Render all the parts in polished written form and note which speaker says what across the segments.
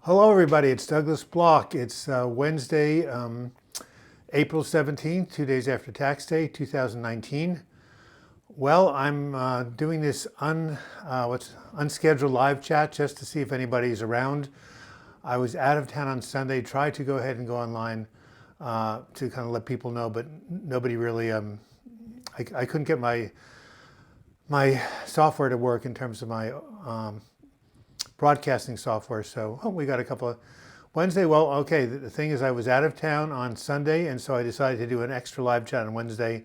Speaker 1: Hello, everybody. It's Douglas Block. It's Wednesday, April 17th, 2 days after tax day, 2019. Well, I'm doing this unscheduled live chat just to see if anybody's around. I was out of town on Sunday, tried to go ahead and go online to kind of let people know, but nobody really, I couldn't get my software to work in terms of my broadcasting software. So we got a couple of Wednesday. Well, okay. The thing is, I was out of town on Sunday, and so I decided to do an extra live chat on Wednesday,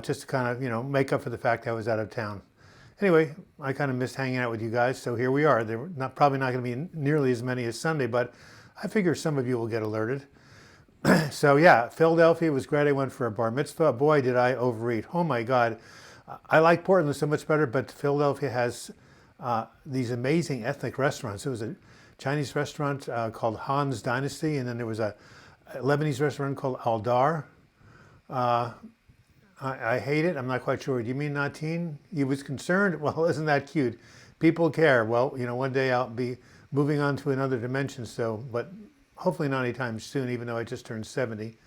Speaker 1: just to kind of make up for the fact I was out of town. Anyway, I kind of missed hanging out with you guys, so here we are. They're probably not going to be nearly as many as Sunday, but I figure some of you will get alerted. So yeah, Philadelphia was great. I went for a bar mitzvah. Boy, did I overeat. Oh my God. I like Portland so much better, but Philadelphia has these amazing ethnic restaurants. There was a Chinese restaurant called Han's Dynasty, and then there was a Lebanese restaurant called Al Dar. I hate it. I'm not quite sure. Do you mean Natin? He was concerned. Well, isn't that cute? People care. Well, one day I'll be moving on to another dimension. So, but hopefully not anytime soon, even though I just turned 70.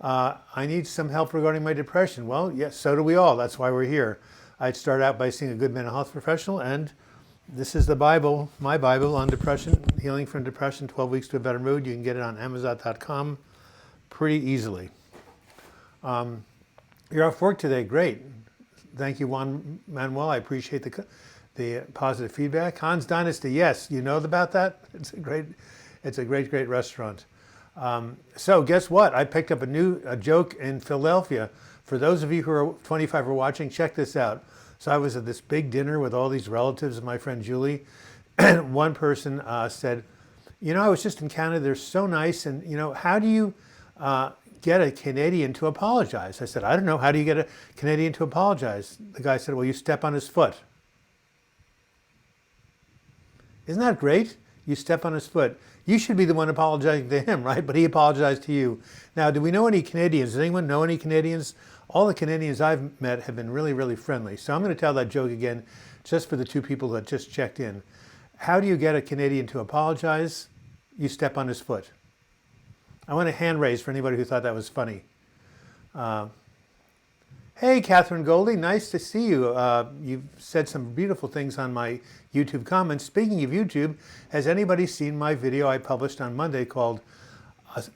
Speaker 1: I need some help regarding my depression. Well, yes, so do we all. That's why we're here. I'd start out by seeing a good mental health professional, and this is the Bible, my Bible on depression, Healing from Depression, 12 Weeks to a Better Mood. You can get it on Amazon.com pretty easily. You're off work today. Great. Thank you, Juan Manuel. I appreciate the positive feedback. Han's Dynasty, yes, you know about that? It's a great restaurant. So guess what? I picked up a joke in Philadelphia. For those of you who are 25 or watching, check this out. So I was at this big dinner with all these relatives of my friend Julie, and one person said, I was just in Canada, they're so nice, and how do you get a Canadian to apologize? I said, I don't know, how do you get a Canadian to apologize? The guy said, well, you step on his foot. Isn't that great? You step on his foot. You should be the one apologizing to him, right? But he apologized to you. Now, do we know any Canadians? Does anyone know any Canadians? All the Canadians I've met have been really friendly. So I'm going to tell that joke again, just for the two people that just checked in. How do you get a Canadian to apologize? You step on his foot. I want a hand raise for anybody who thought that was funny. Hey, Catherine Goldie, nice to see you. You've said some beautiful things on my YouTube comments. Speaking of YouTube, has anybody seen my video I published on Monday called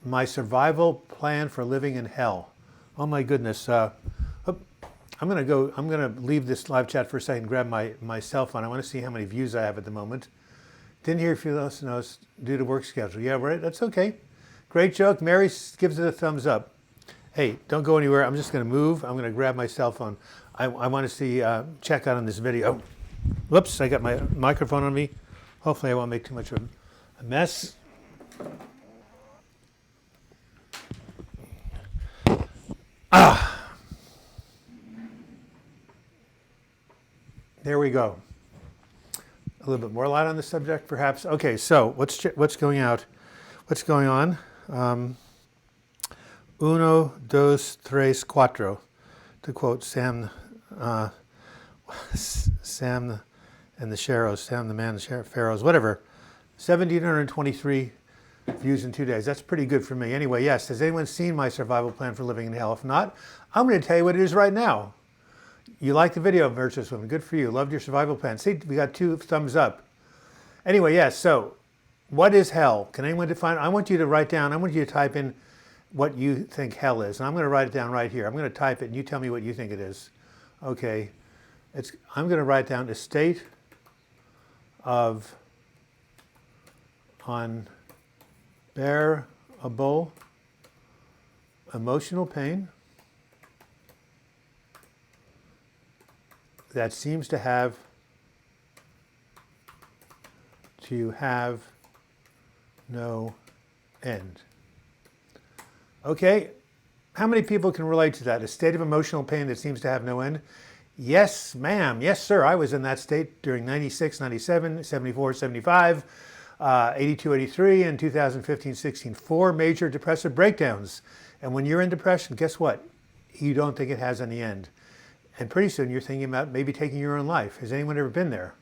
Speaker 1: My Survival Plan for Living in Hell? Oh my goodness. I'm going to leave this live chat for a second, grab my cell phone. I want to see how many views I have at the moment. Didn't hear if you listeners due to work schedule. Yeah, right, that's okay. Great joke. Mary gives it a thumbs up. Hey, don't go anywhere. I'm just going to move. I'm going to grab my cell phone. I want to see, check out on this video. Whoops, I got my microphone on me. Hopefully I won't make too much of a mess. There we go. A little bit more light on the subject, perhaps. Okay, so what's going out? What's going on? Uno, dos, tres, cuatro, to quote Sam and the Sharrows, Sam the Man, the Pharaohs, whatever. 1,723 views in 2 days. That's pretty good for me. Anyway, yes, has anyone seen my survival plan for living in hell? If not, I'm going to tell you what it is right now. You liked the video, Virtuous Woman. Good for you. Loved your survival plan. See, we got 2 thumbs up. Anyway, yes, so what is hell? Can anyone define? I want you to type in what you think hell is. And I'm going to write it down right here. I'm going to type it and you tell me what you think it is. Okay. I'm going to write down a state of unbearable emotional pain that seems to have no end. Okay, how many people can relate to that? A state of emotional pain that seems to have no end? Yes, ma'am. Yes, sir. I was in that state during 96, 97, 74, 75, 82, 83, and 2015, 16. 4 major depressive breakdowns. And when you're in depression, guess what? You don't think it has any end. And pretty soon you're thinking about maybe taking your own life. Has anyone ever been there?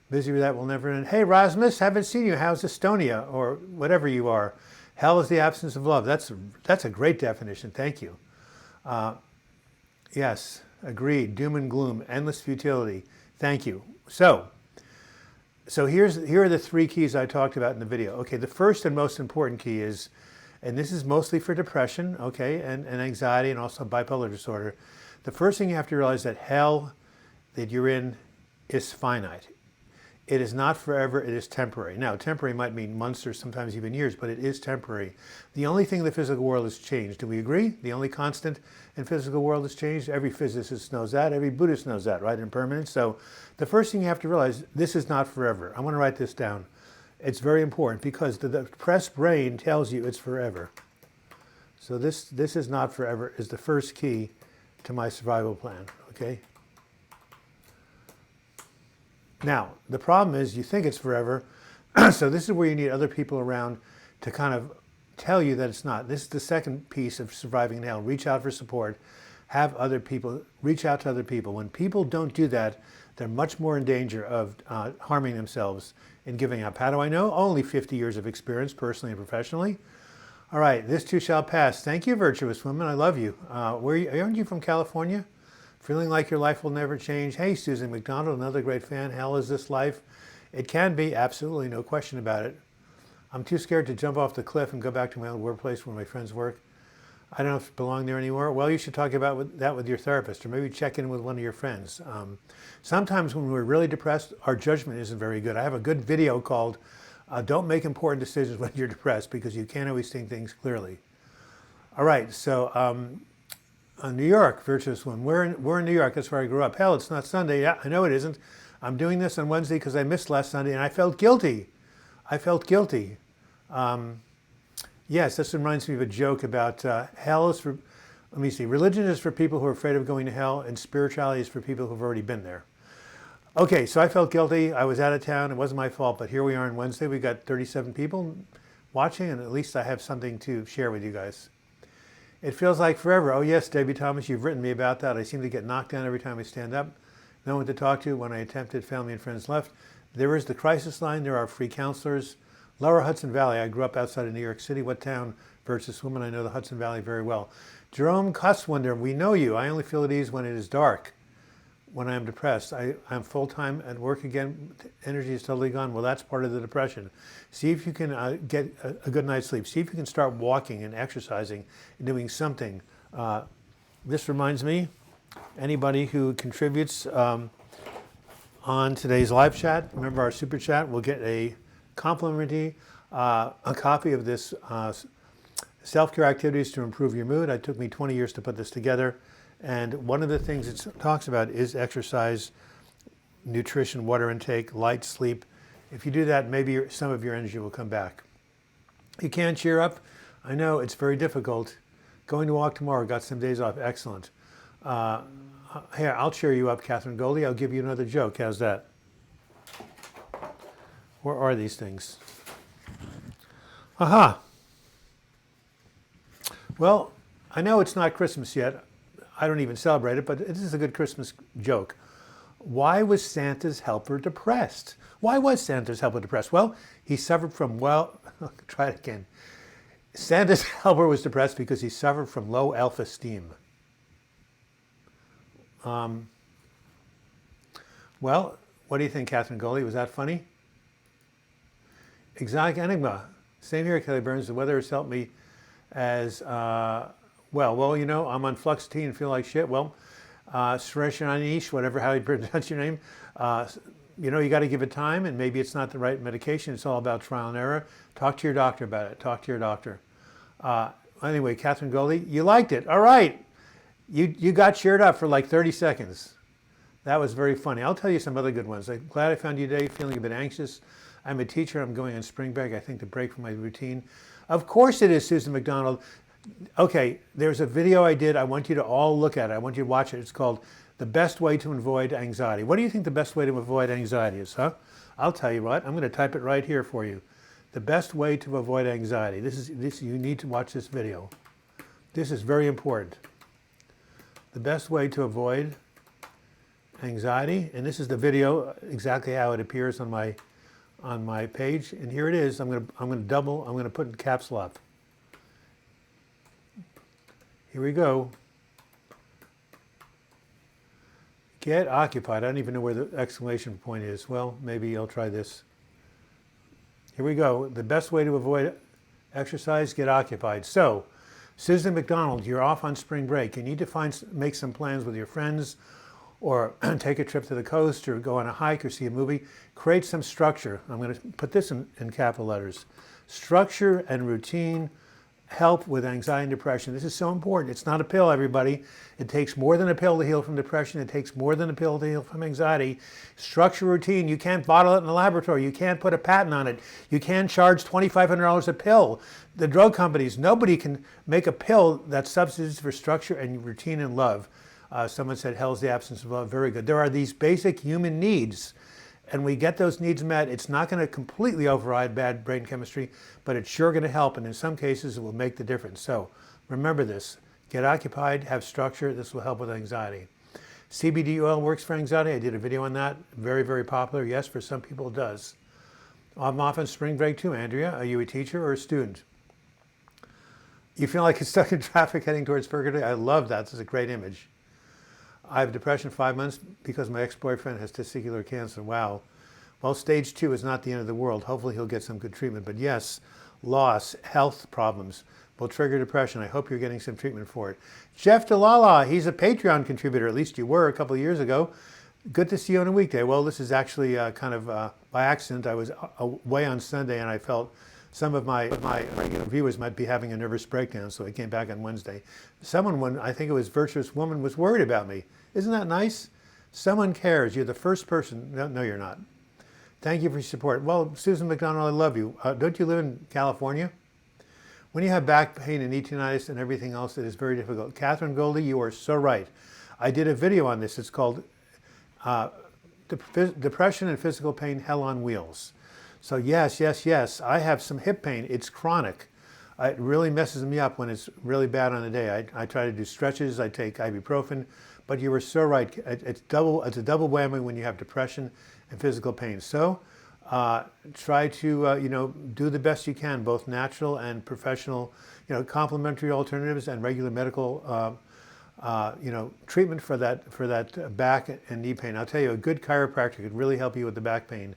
Speaker 1: Busy with that will never end. Hey, Rasmus, haven't seen you. How's Estonia or whatever you are? Hell is the absence of love. That's a great definition. Thank you. Yes, agreed. Doom and gloom, endless futility. Thank you. So here are the 3 keys I talked about in the video. Okay, the first and most important key is, and this is mostly for depression, okay, and anxiety and also bipolar disorder. The first thing you have to realize that hell that you're in is finite. It is not forever, it is temporary. Now, temporary might mean months or sometimes even years, but it is temporary. The only thing in the physical world has changed. Do we agree? The only constant in the physical world has changed? Every physicist knows that. Every Buddhist knows that, right? Impermanence. So the first thing you have to realize, this is not forever. I want to write this down. It's very important because the depressed brain tells you it's forever. So this is not forever is the first key to my survival plan, okay? Now, the problem is you think it's forever, so this is where you need other people around to kind of tell you that it's not. This is the second piece of surviving in hell. Reach out for support. Have other people, reach out to other people. When people don't do that, they're much more in danger of harming themselves and giving up. How do I know? Only 50 years of experience, personally and professionally. All right, this too shall pass. Thank you, virtuous woman. I love you. Aren't you from California? Feeling like your life will never change. Hey, Susan McDonald, another great fan. Hell is this life? It can be, absolutely, no question about it. I'm too scared to jump off the cliff and go back to my old workplace where my friends work. I don't know if I belong there anymore. Well, you should talk about that with your therapist, or maybe check in with one of your friends. Sometimes when we're really depressed, our judgment isn't very good. I have a good video called Don't Make Important Decisions When You're Depressed, because you can't always think things clearly. All right, so New York, virtuous one. We're in New York. That's where I grew up. Hell, it's not Sunday. Yeah, I know it isn't. I'm doing this on Wednesday because I missed last Sunday, and I felt guilty. I felt guilty. Yes, this reminds me of a joke about hell is for, let me see, religion is for people who are afraid of going to hell, and spirituality is for people who've already been there. Okay, so I felt guilty. I was out of town. It wasn't my fault, but here we are on Wednesday. We got 37 people watching, and at least I have something to share with you guys. It feels like forever. Oh yes, Debbie Thomas, you've written me about that. I seem to get knocked down every time I stand up. No one to talk to. When I attempted, family and friends left. There is the crisis line. There are free counselors. Lower Hudson Valley. I grew up outside of New York City. What town? Versus woman. I know the Hudson Valley very well. Jerome Cusswonder, we know you. I only feel at ease when it is dark. When I am depressed, I'm full-time at work again. Energy is totally gone. Well, that's part of the depression. See if you can get a good night's sleep. See if you can start walking and exercising and doing something. This reminds me, anybody who contributes on today's live chat, remember our super chat, will get a complimentary a copy of this self-care activities to improve your mood. It took me 20 years to put this together. And one of the things it talks about is exercise, nutrition, water intake, light sleep. If you do that, maybe some of your energy will come back. You can't cheer up. I know it's very difficult. Going to walk tomorrow, got some days off. Excellent. Here, I'll cheer you up, Catherine Goldie. I'll give you another joke. How's that? Where are these things? Aha. Well, I know it's not Christmas yet. I don't even celebrate it, but this is a good Christmas joke. Why was Santa's helper depressed? Why was Santa's helper depressed? Well, he suffered from, try it again. Santa's helper was depressed because he suffered from low self-esteem. Well, what do you think, Catherine Goldie? Was that funny? Exotic Enigma. Same here, Kelly Burns. The weather has helped me as... Well, you know, I'm on Fluoxetine and feel like shit. Well, Suresh Anish, whatever, how you pronounce your name, you know, you got to give it time, and maybe it's not the right medication. It's all about trial and error. Talk to your doctor about it. Talk to your doctor. Anyway, Catherine Goldie, you liked it. All right. You got cheered up for like 30 seconds. That was very funny. I'll tell you some other good ones. I'm glad I found you today, feeling a bit anxious. I'm a teacher. I'm going on spring break, I think, to break from my routine. Of course it is, Susan McDonald. Okay, there's a video I did. I want you to all look at it. I want you to watch it. It's called The Best Way to Avoid Anxiety. What do you think the best way to avoid anxiety is, huh? I'll tell you what. I'm going to type it right here for you. The best way to avoid anxiety. You need to watch this video. This is very important. The best way to avoid anxiety, and this is the video exactly how it appears on my page. And here it is. I'm going to put in caps lock. Here we go. Get occupied. I don't even know where the exclamation point is. Well, maybe I'll try this. Here we go. The best way to avoid exercise, get occupied. So, Susan McDonald, you're off on spring break. You need to make some plans with your friends, or take a trip to the coast, or go on a hike, or see a movie. Create some structure. I'm going to put this in capital letters. Structure and routine help with anxiety and depression. This is so important. It's not a pill, everybody. It takes more than a pill to heal from depression. It takes more than a pill to heal from anxiety. Structure, routine. You can't bottle it in a laboratory. You can't put a patent on it. You can't charge $2,500 a pill. The drug companies, nobody can make a pill that substitutes for structure and routine and love. Someone said, hell's the absence of love. Very good. There are these basic human needs, and we get those needs met. It's not going to completely override bad brain chemistry, but it's sure going to help, and in some cases it will make the difference. So remember this. Get occupied, have structure. This will help with anxiety. CBD oil works for anxiety. I did a video on that. Very, very popular. Yes, for some people it does. I'm off on spring break too, Andrea. Are you a teacher or a student? You feel like you're stuck in traffic heading towards purgatory? I love that. This is a great image. I have depression 5 months because my ex-boyfriend has testicular cancer. Wow. Well, stage 2 is not the end of the world. Hopefully he'll get some good treatment. But yes, loss, health problems will trigger depression. I hope you're getting some treatment for it. Jeff DeLala, he's a Patreon contributor. At least you were a couple of years ago. Good to see you on a weekday. Well, this is actually kind of by accident. I was away on Sunday, and I felt some of my regular viewers might be having a nervous breakdown, so I came back on Wednesday. Someone, I think it was Virtuous Woman, was worried about me. Isn't that nice? Someone cares. You're the first person. No, you're not. Thank you for your support. Well, Susan McDonald, I love you. Don't you live in California? When you have back pain and knee tinnitus and everything else, it is very difficult. Catherine Goldie, you are so right. I did a video on this. It's called Depression and Physical Pain, Hell on Wheels. So yes, I have some hip pain. It's chronic. It really messes me up when it's really bad on the day. I try to do stretches. I take ibuprofen. But you were so right. It's a double whammy when you have depression and physical pain. So try to do the best you can, both natural and professional, complementary alternatives and regular medical treatment for that back and knee pain. I'll tell you, a good chiropractor could really help you with the back pain,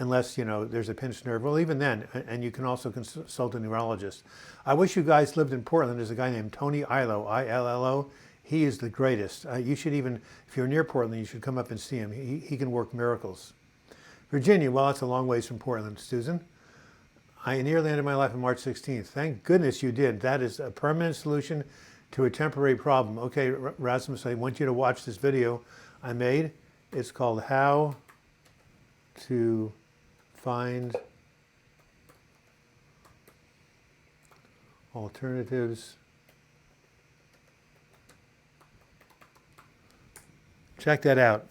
Speaker 1: unless there's a pinched nerve. Well, even then, and you can also consult a neurologist. I wish you guys lived in Portland. There's a guy named Tony Illo, I-L-L-O. He is the greatest. You should even, if you're near Portland, you should come up and see him. He can work miracles. Virginia, well, it's a long ways from Portland, Susan. I nearly ended my life on March 16th. Thank goodness you did. That is a permanent solution to a temporary problem. Okay, Rasmus, I want you to watch this video I made. It's called How to Find Alternatives. Check that out.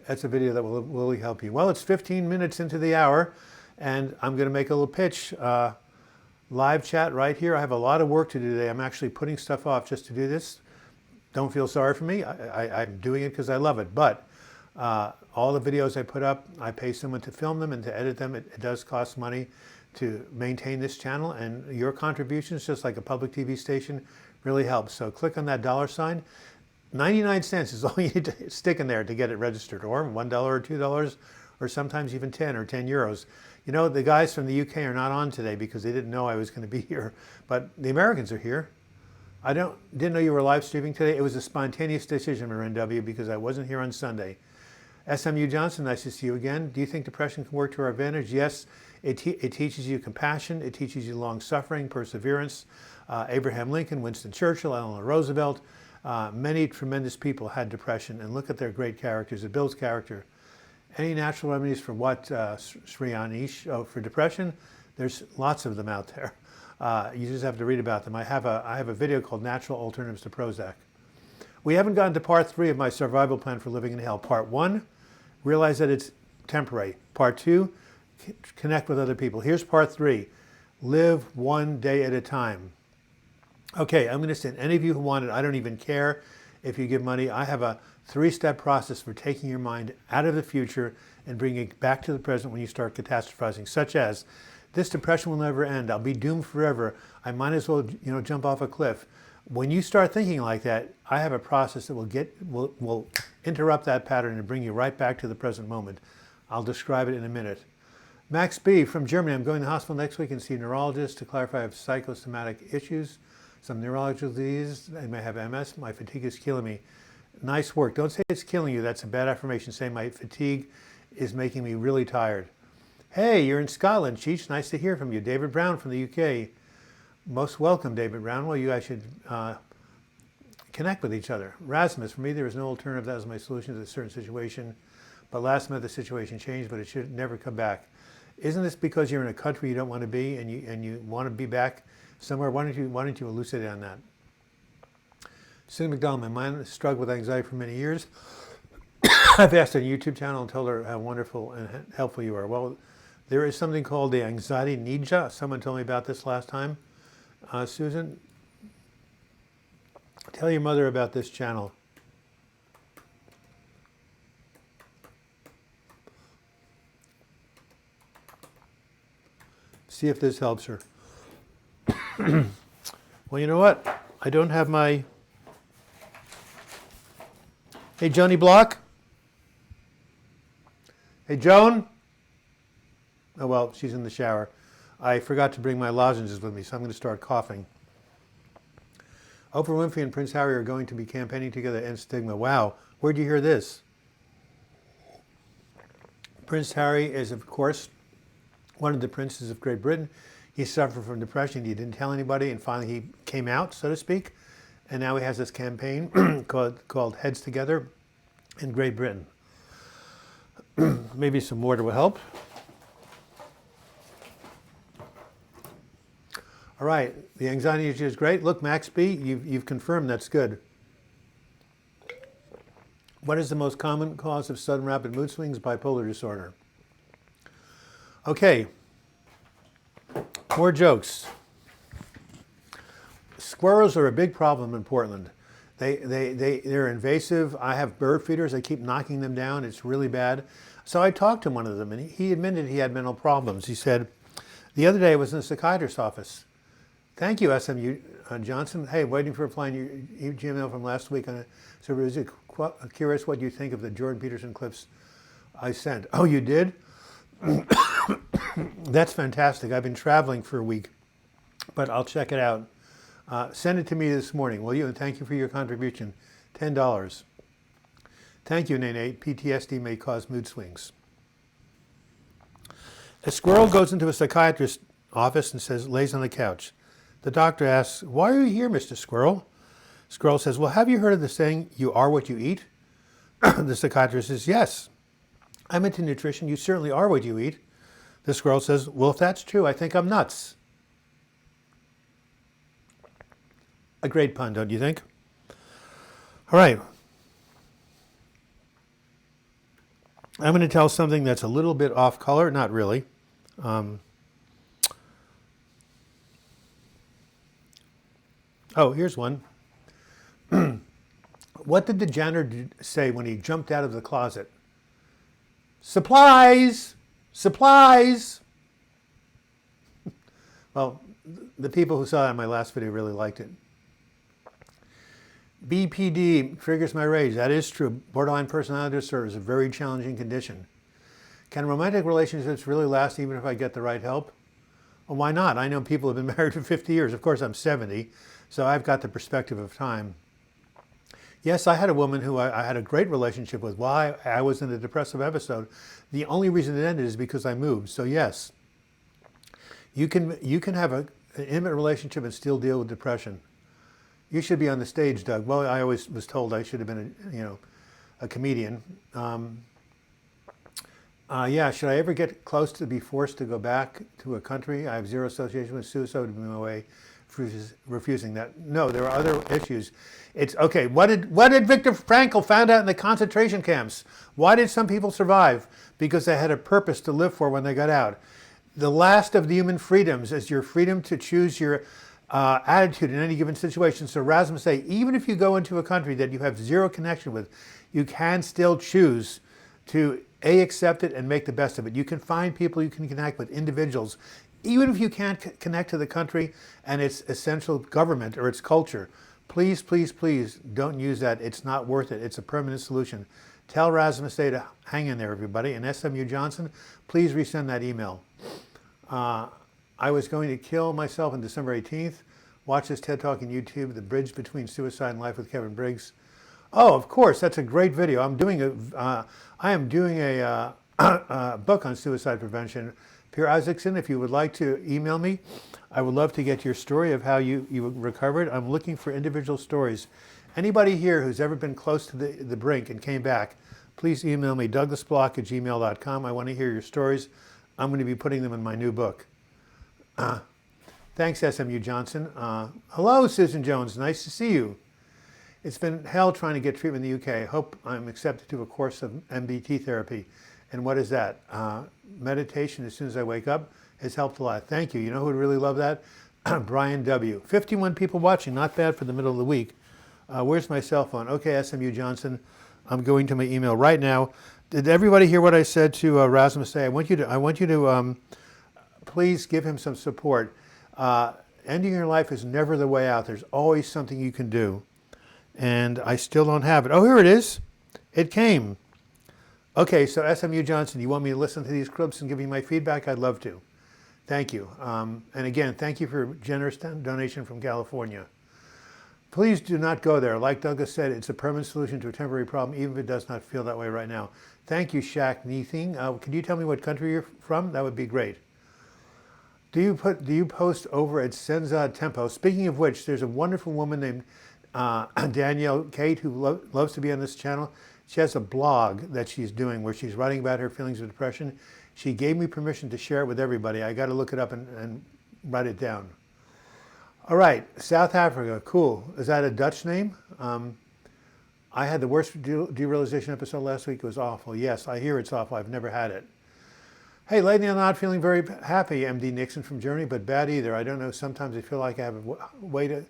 Speaker 1: That's a video that will really help you. Well, it's 15 minutes into the hour, and I'm going to make a little pitch. Live chat right here. I have a lot of work to do today. I'm actually putting stuff off just to do this. Don't feel sorry for me. I'm doing it because I love it. But all the videos I put up, I pay someone to film them and to edit them. It does cost money to maintain this channel, and your contributions, just like a public TV station, really helps. So click on that $sign. 99 cents is all you need to stick in there to get it registered, or $1 or $2, or sometimes even 10 or 10 euros. The guys from the UK are not on today because they didn't know I was going to be here, but the Americans are here. I didn't know you were live streaming today. It was a spontaneous decision, Marin W, because I wasn't here on Sunday. SMU Johnson, nice to see you again. Do you think depression can work to our advantage? Yes, it teaches you compassion. It teaches you long suffering, perseverance. Abraham Lincoln, Winston Churchill, Eleanor Roosevelt, many tremendous people had depression, and look at their great characters. It builds character. Any natural remedies for what, Srianish? Oh, for depression? There's lots of them out there. You just have to read about them. I have a video called Natural Alternatives to Prozac. We haven't gotten to part 3 of my survival plan for living in hell. Part 1, realize that it's temporary. Part 2, connect with other people. Here's part 3, live one day at a time. Okay, I'm going to send any of you who want it. I don't even care if you give money. I have a 3-step process for taking your mind out of the future and bringing it back to the present when you start catastrophizing, such as, this depression will never end, I'll be doomed forever, I might as well jump off a cliff. When you start thinking like that, I have a process that will interrupt that pattern and bring you right back to the present moment. I'll describe it in a minute. Max B. from Germany. I'm going to the hospital next week and see a neurologist to clarify I have psychosomatic issues, some neurological disease. I may have MS. My fatigue is killing me. Nice work. Don't say it's killing you. That's a bad affirmation. Say my fatigue is making me really tired. Hey, you're in Scotland, Cheech. Nice to hear from you. David Brown from the UK. Most welcome, David Brown. Well, you guys should connect with each other. Rasmus, for me, there is no alternative. That was my solution to a certain situation. But last month, the situation changed, but it should never come back. Isn't this because you're in a country you don't want to be and you want to be back somewhere? Why don't you elucidate on that? Cindy McDonald, my mind has struggled with anxiety for many years. I've asked on a YouTube channel and told her how wonderful and helpful you are. Well, there is something called the anxiety ninja. Someone told me about this last time. Susan, tell your mother about this channel. See if this helps her. Well, you know what? I don't have my... Hey, Joni Block? Hey, Joan? Oh, well, she's in the shower. I forgot to bring my lozenges with me, so I'm going to start coughing. Oprah Winfrey and Prince Harry are going to be campaigning together to end stigma. Wow, where'd you hear this? Prince Harry is, of course, one of the princes of Great Britain. He suffered from depression. He didn't tell anybody, and finally he came out, so to speak. And now he has this campaign called Heads Together in Great Britain. Maybe some water will help. All right, the anxiety issue is great. Look, Max B, you've confirmed that's good. What is the most common cause of sudden rapid mood swings? Bipolar disorder. Okay, more jokes. Squirrels are a big problem in Portland. They're invasive. I have bird feeders. I keep knocking them down. It's really bad. So I talked to one of them, and he admitted he had mental problems. He said, the other day I was in a psychiatrist's office. Thank you, SMU Johnson. Hey, waiting for replying your Gmail from last week. So was curious what you think of the Jordan Peterson clips I sent. Oh, you did? That's fantastic. I've been traveling for a week, but I'll check it out. Send it to me this morning, will you? And thank you for your contribution. $10. Thank you, Nene. PTSD may cause mood swings. A squirrel goes into a psychiatrist's office and lays on the couch. The doctor asks, why are you here, Mr. Squirrel? Squirrel says, well, have you heard of the saying, you are what you eat? The psychiatrist says, yes. I'm into nutrition. You certainly are what you eat. The squirrel says, well, if that's true, I think I'm nuts. A great pun, don't you think? All right. I'm going to tell something that's a little bit off color. Not really. Oh, here's one. What did the janitor say when he jumped out of the closet? Supplies! Supplies! Well, the people who saw that in my last video really liked it. BPD triggers my rage. That is true. Borderline personality disorder is a very challenging condition. Can romantic relationships really last even if I get the right help? Well, why not? I know people who have been married for 50 years. Of course, I'm 70, so I've got the perspective of time. Yes, I had a woman who I had a great relationship with while I was in a depressive episode. The only reason it ended is because I moved. So yes, you can have an intimate relationship and still deal with depression. You should be on the stage, Doug. Well, I always was told I should have been a comedian. Yeah, should I ever get close to be forced to go back to a country? I have zero association with suicide. Would be my way refusing that. No, there are other issues. It's okay. What did Viktor Frankl found out in the concentration camps? Why did some people survive? Because they had a purpose to live for when they got out. The last of the human freedoms is your freedom to choose your attitude in any given situation. So Rasmus say, even if you go into a country that you have zero connection with, you can still choose to accept it and make the best of it. You can find people, you can connect with individuals, even if you can't connect to the country and its essential government or its culture. Please, please, please don't use that. It's not worth it. It's a permanent solution. Tell Rasmus Day to hang in there, everybody. And SMU Johnson, please resend that email. I was going to kill myself on December 18th. Watch this TED Talk on YouTube, The Bridge Between Suicide and Life with Kevin Briggs. Oh, of course, that's a great video. I am doing a book on suicide prevention. Pierre Isaacson, if you would like to email me, I would love to get your story of how you recovered. I'm looking for individual stories. Anybody here who's ever been close to the brink and came back, please email me, douglasblock@gmail.com. I want to hear your stories. I'm going to be putting them in my new book. Thanks, SMU Johnson. Hello, Susan Jones. Nice to see you. It's been hell trying to get treatment in the UK. I hope I'm accepted to a course of MBT therapy. And what is that? Meditation as soon as I wake up has helped a lot. Thank you. You know who would really love that? Brian W. 51 people watching. Not bad for the middle of the week. Where's my cell phone? Okay, SMU Johnson. I'm going to my email right now. Did everybody hear what I said to Rasmus Day? I want you to please give him some support. Ending your life is never the way out. There's always something you can do. And I still don't have it. Oh, here it is. It came. Okay, so SMU Johnson, you want me to listen to these clips and give you my feedback? I'd love to. Thank you. And again, thank you for a generous donation from California. Please do not go there. Like Douglas said, it's a permanent solution to a temporary problem, even if it does not feel that way right now. Thank you, Shaq Neething. Could you tell me what country you're from? That would be great. Do you post over at Senza Tempo? Speaking of which, there's a wonderful woman named Danielle Kate who loves to be on this channel. She has a blog that she's doing where she's writing about her feelings of depression. She gave me permission to share it with everybody. I got to look it up and write it down. All right, South Africa, cool. Is that a Dutch name? I had the worst derealization episode last week. It was awful. Yes, I hear it's awful. I've never had it. Hey, lately I'm not feeling very happy, MD Nixon from Germany, but bad either. I don't know, sometimes I feel like I have a way to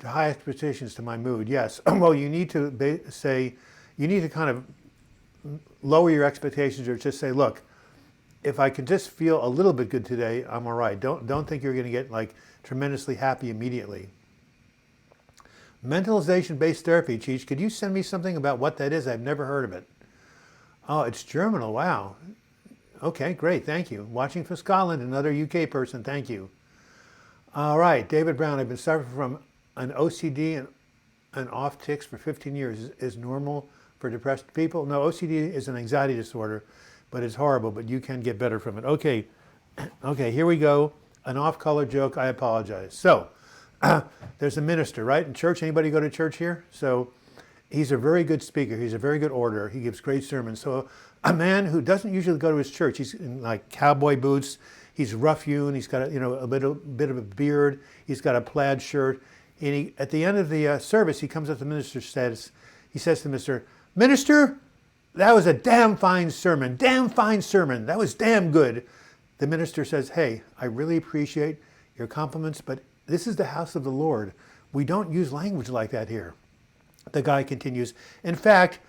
Speaker 1: high expectations to my mood. Yes, well, you need to kind of lower your expectations or just say, look, if I can just feel a little bit good today, I'm all right. Don't think you're going to get like tremendously happy immediately. Mentalization-based therapy, Cheech. Could you send me something about what that is? I've never heard of it. Oh, it's Germinal. Wow. Okay, great. Thank you. Watching from Scotland, another UK person. Thank you. All right, David Brown. I've been suffering from an OCD and off tics for 15 years. Is normal for depressed people? No, OCD is an anxiety disorder, but it's horrible. But you can get better from it. Okay, here we go. An off-color joke. I apologize. So, there's a minister, right, in church. Anybody go to church here? So, he's a very good speaker. He's a very good orator. He gives great sermons. So, a man who doesn't usually go to his church. He's in like cowboy boots. He's rough-hewn. He's got a bit of a beard. He's got a plaid shirt. And at the end of the service, he comes up to the minister. He says to the minister, "Minister, that was a damn fine sermon. Damn fine sermon. That was damn good." The minister says, "Hey, I really appreciate your compliments, but this is the house of the Lord. We don't use language like that here." The guy continues, "In fact,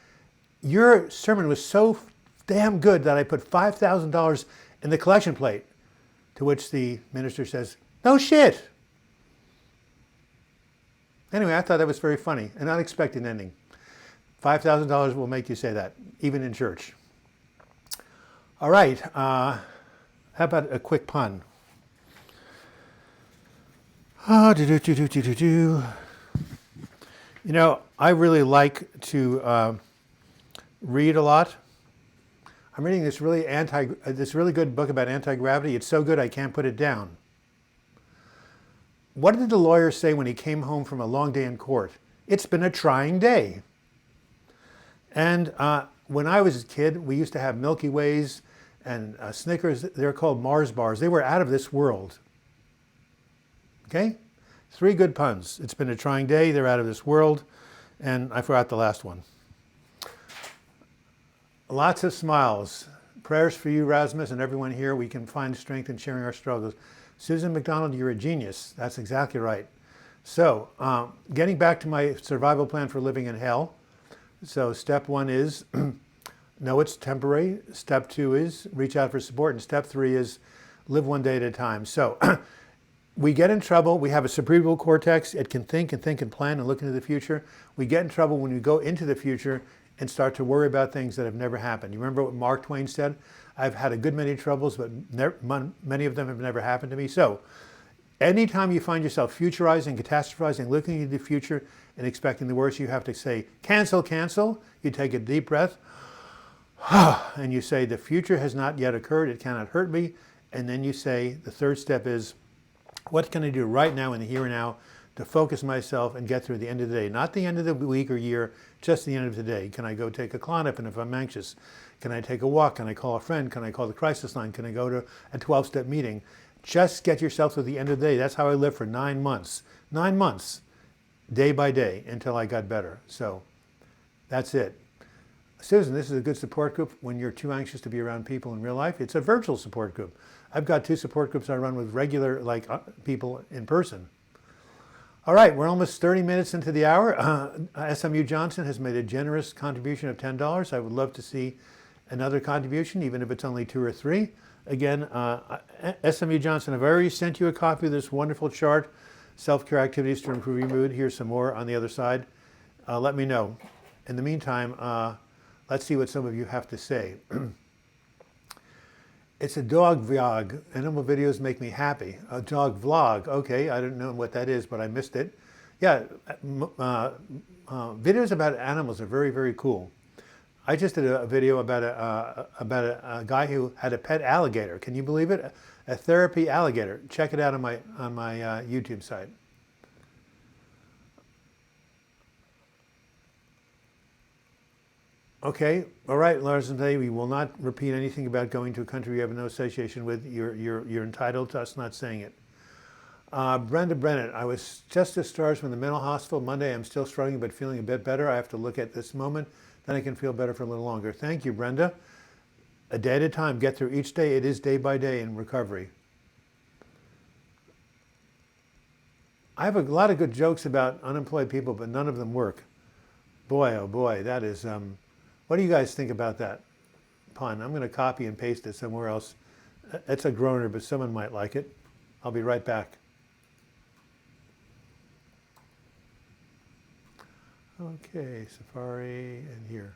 Speaker 1: your sermon was so damn good that I put $5,000 in the collection plate." To which the minister says, "No shit." Anyway, I thought that was very funny, an unexpected ending. $5,000 will make you say that, even in church. All right, how about a quick pun? You know, I really like to read a lot. I'm reading this really good book about anti-gravity. It's so good I can't put it down. What did the lawyer say when he came home from a long day in court? It's been a trying day. And when I was a kid, we used to have Milky Ways and Snickers. They're called Mars bars. They were out of this world. Okay? 3 good puns. It's been a trying day. They're out of this world. And I forgot the last one. Lots of smiles. Prayers for you, Rasmus, and everyone here. We can find strength in sharing our struggles. Susan McDonald, you're a genius. That's exactly right. So, getting back to my survival plan for living in hell. So step 1 is know it's temporary. Step 2 is reach out for support. And step 3 is live one day at a time. So we get in trouble. We have a cerebral cortex. It can think and plan and look into the future. We get in trouble when we go into the future and start to worry about things that have never happened. You remember what Mark Twain said? I've had a good many troubles, but many of them have never happened to me. So anytime you find yourself futurizing, catastrophizing, looking into the future and expecting the worst, you have to say, cancel, cancel. You take a deep breath and you say, the future has not yet occurred. It cannot hurt me. And then you say, the third step is, what can I do right now in the here and now to focus myself and get through the end of the day? Not the end of the week or year, just the end of the day. Can I go take a Klonopin if I'm anxious? Can I take a walk? Can I call a friend? Can I call the crisis line? Can I go to a 12-step meeting? Just get yourself to the end of the day. That's how I lived for 9 months. 9 months, day by day, until I got better. So that's it. Susan, this is a good support group when you're too anxious to be around people in real life. It's a virtual support group. I've got 2 support groups I run with regular people in person. All right, we're almost 30 minutes into the hour. SMU Johnson has made a generous contribution of $10. I would love to see another contribution, even if it's only 2 or 3. Again, SMU Johnson, I've already sent you a copy of this wonderful chart, Self-Care Activities to Improve Your Mood. Here's some more on the other side. Let me know. In the meantime, let's see what some of you have to say. It's a dog vlog. Animal videos make me happy. A dog vlog. Okay, I don't know what that is, but I missed it. Yeah, videos about animals are very, very cool. I just did a video about a guy who had a pet alligator. Can you believe it? A therapy alligator. Check it out on my YouTube site. Okay, all right, Lars and Day, we will not repeat anything about going to a country you have no association with. You're entitled to us not saying it. Brenda Bennett, I was just discharged from the mental hospital Monday. I'm still struggling but feeling a bit better. I have to look at this moment, then I can feel better for a little longer. Thank you, Brenda. A day at a time, get through each day. It is day by day in recovery. I have a lot of good jokes about unemployed people, but none of them work. Boy, oh boy, that is... What do you guys think about that pun? I'm going to copy and paste it somewhere else. It's a groaner, but someone might like it. I'll be right back. Okay, Safari and here.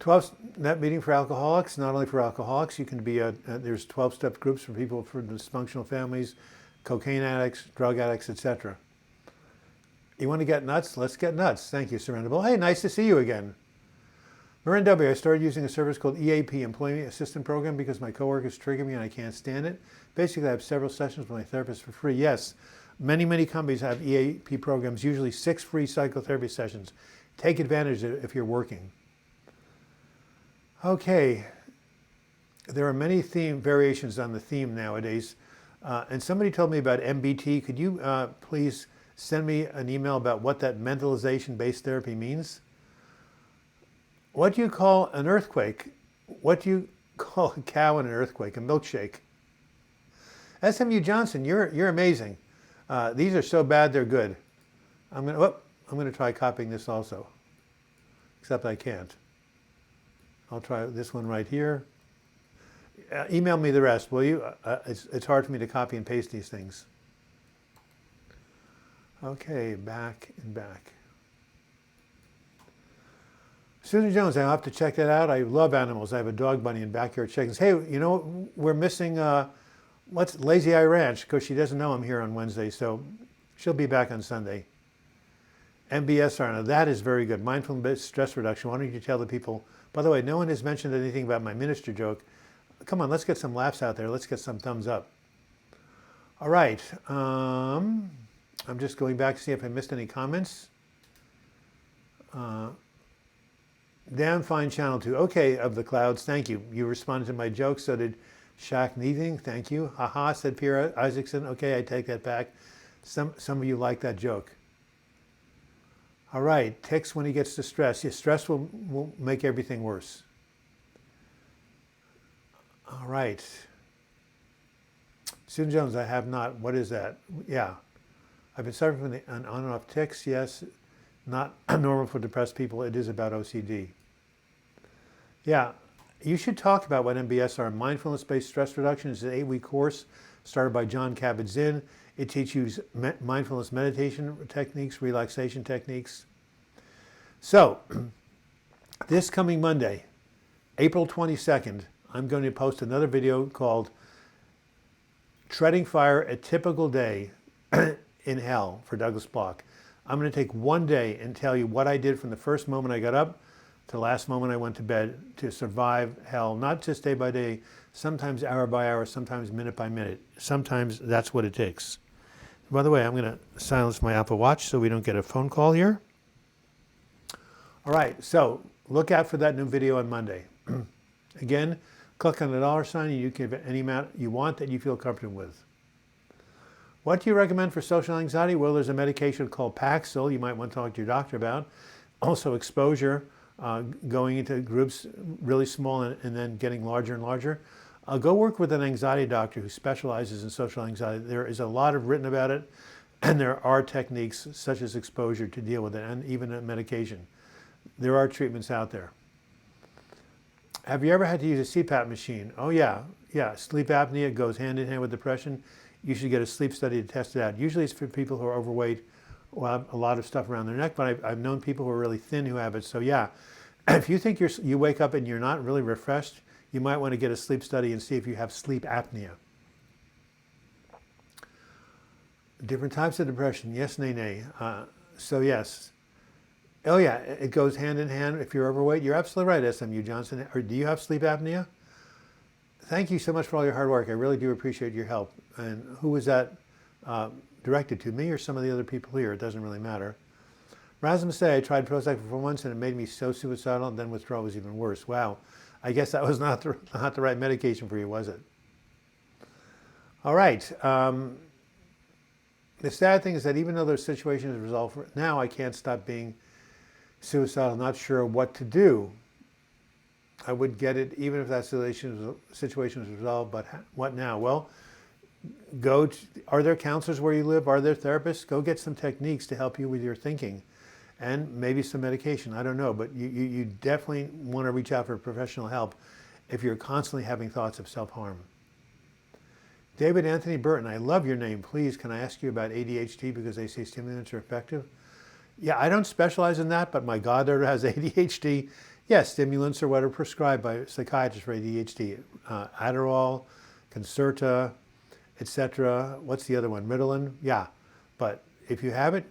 Speaker 1: 12-step meeting for alcoholics, not only for alcoholics. You can be there's 12-step groups for people for dysfunctional families, cocaine addicts, drug addicts, etc. You want to get nuts? Let's get nuts. Thank you, Surrendable. Hey, nice to see you again. Marin W., I started using a service called EAP, Employee Assistant Program, because my coworkers trigger me and I can't stand it. Basically, I have several sessions with my therapist for free. Yes, many, many companies have EAP programs, usually 6 free psychotherapy sessions. Take advantage of it if you're working. Okay, there are many theme variations on the theme nowadays. And somebody told me about MBT. Could you please send me an email about what that mentalization-based therapy means? What do you call an earthquake? What do you call a cow in an earthquake? A milkshake. SMU Johnson, you're amazing. These are so bad they're good. I'm gonna try copying this also, except I can't. I'll try this one right here. Email me the rest, will you? It's hard for me to copy and paste these things. Okay, back and back. Susan Jones, I'll have to check that out. I love animals. I have a dog bunny and backyard chickens. Hey, you know, we're missing, what's Lazy Eye Ranch, because she doesn't know I'm here on Wednesday, so she'll be back on Sunday. MBSR, now that is very good. Mindfulness stress reduction. Why don't you tell the people, by the way, no one has mentioned anything about my minister joke. Come on, let's get some laughs out there. Let's get some thumbs up. All right. I'm just going back to see if I missed any comments. Damn fine channel 2. Okay, of the clouds, thank you. You responded to my joke, so did Shaq Neathing. Thank you. Haha, said Pierre Isaacson. Okay, I take that back. Some of you like that joke. All right, tics when he gets distressed. Yes, stress will make everything worse. All right. Susan Jones, I have not. What is that? Yeah. I've been suffering from an on and off tics, yes. not normal for depressed people. It is about OCD. Yeah, you should talk about what MBS are. Mindfulness-based stress reduction is an 8-week course started by John Kabat-Zinn. It teaches you mindfulness meditation techniques, relaxation techniques. So, this coming Monday, April 22nd, I'm going to post another video called Treading Fire, a Typical Day in Hell for Douglas Block. I'm going to take one day and tell you what I did from the first moment I got up to the last moment I went to bed to survive hell, not just day by day, sometimes hour by hour, sometimes minute by minute. Sometimes that's what it takes. By the way, I'm going to silence my Apple Watch so we don't get a phone call here. All right, so look out for that new video on Monday. Again, click on the $ sign and you can give any amount you want that you feel comfortable with. What do you recommend for social anxiety? Well, there's a medication called Paxil you might want to talk to your doctor about. Also exposure, going into groups really small and then getting larger and larger. Go work with an anxiety doctor who specializes in social anxiety. There is a lot written about it, and there are techniques such as exposure to deal with it, and even a medication. There are treatments out there. Have you ever had to use a CPAP machine? Oh yeah. Sleep apnea goes hand in hand with depression. You should get a sleep study to test it out. Usually it's for people who are overweight, who have a lot of stuff around their neck, but I've known people who are really thin who have it. So yeah, if you think you wake up and you're not really refreshed, you might want to get a sleep study and see if you have sleep apnea. Different types of depression, yes, nay. So yes. Oh yeah, it goes hand in hand. If you're overweight, you're absolutely right, SMU Johnson. Or do you have sleep apnea? Thank you so much for all your hard work. I really do appreciate your help. And who was that directed to, me or some of the other people here? It doesn't really matter. Rasmus say, I tried Prozac for 4 months and it made me so suicidal, and then withdrawal was even worse. Wow. I guess that was not the right medication for you, was it? All right. The sad thing is that even though their situation is resolved now, I can't stop being suicidal, not sure what to do. I would get it even if that situation was resolved, but what now? Well, are there counselors where you live? Are there therapists? Go get some techniques to help you with your thinking and maybe some medication. I don't know, but you definitely want to reach out for professional help if you're constantly having thoughts of self-harm. David Anthony Burton, I love your name. Please, can I ask you about ADHD because they say stimulants are effective? Yeah, I don't specialize in that, but my goddaughter has ADHD. Yes, stimulants are what are prescribed by psychiatrists for ADHD. Adderall, Concerta, etc. What's the other one? Ritalin? Yeah, but if you have it,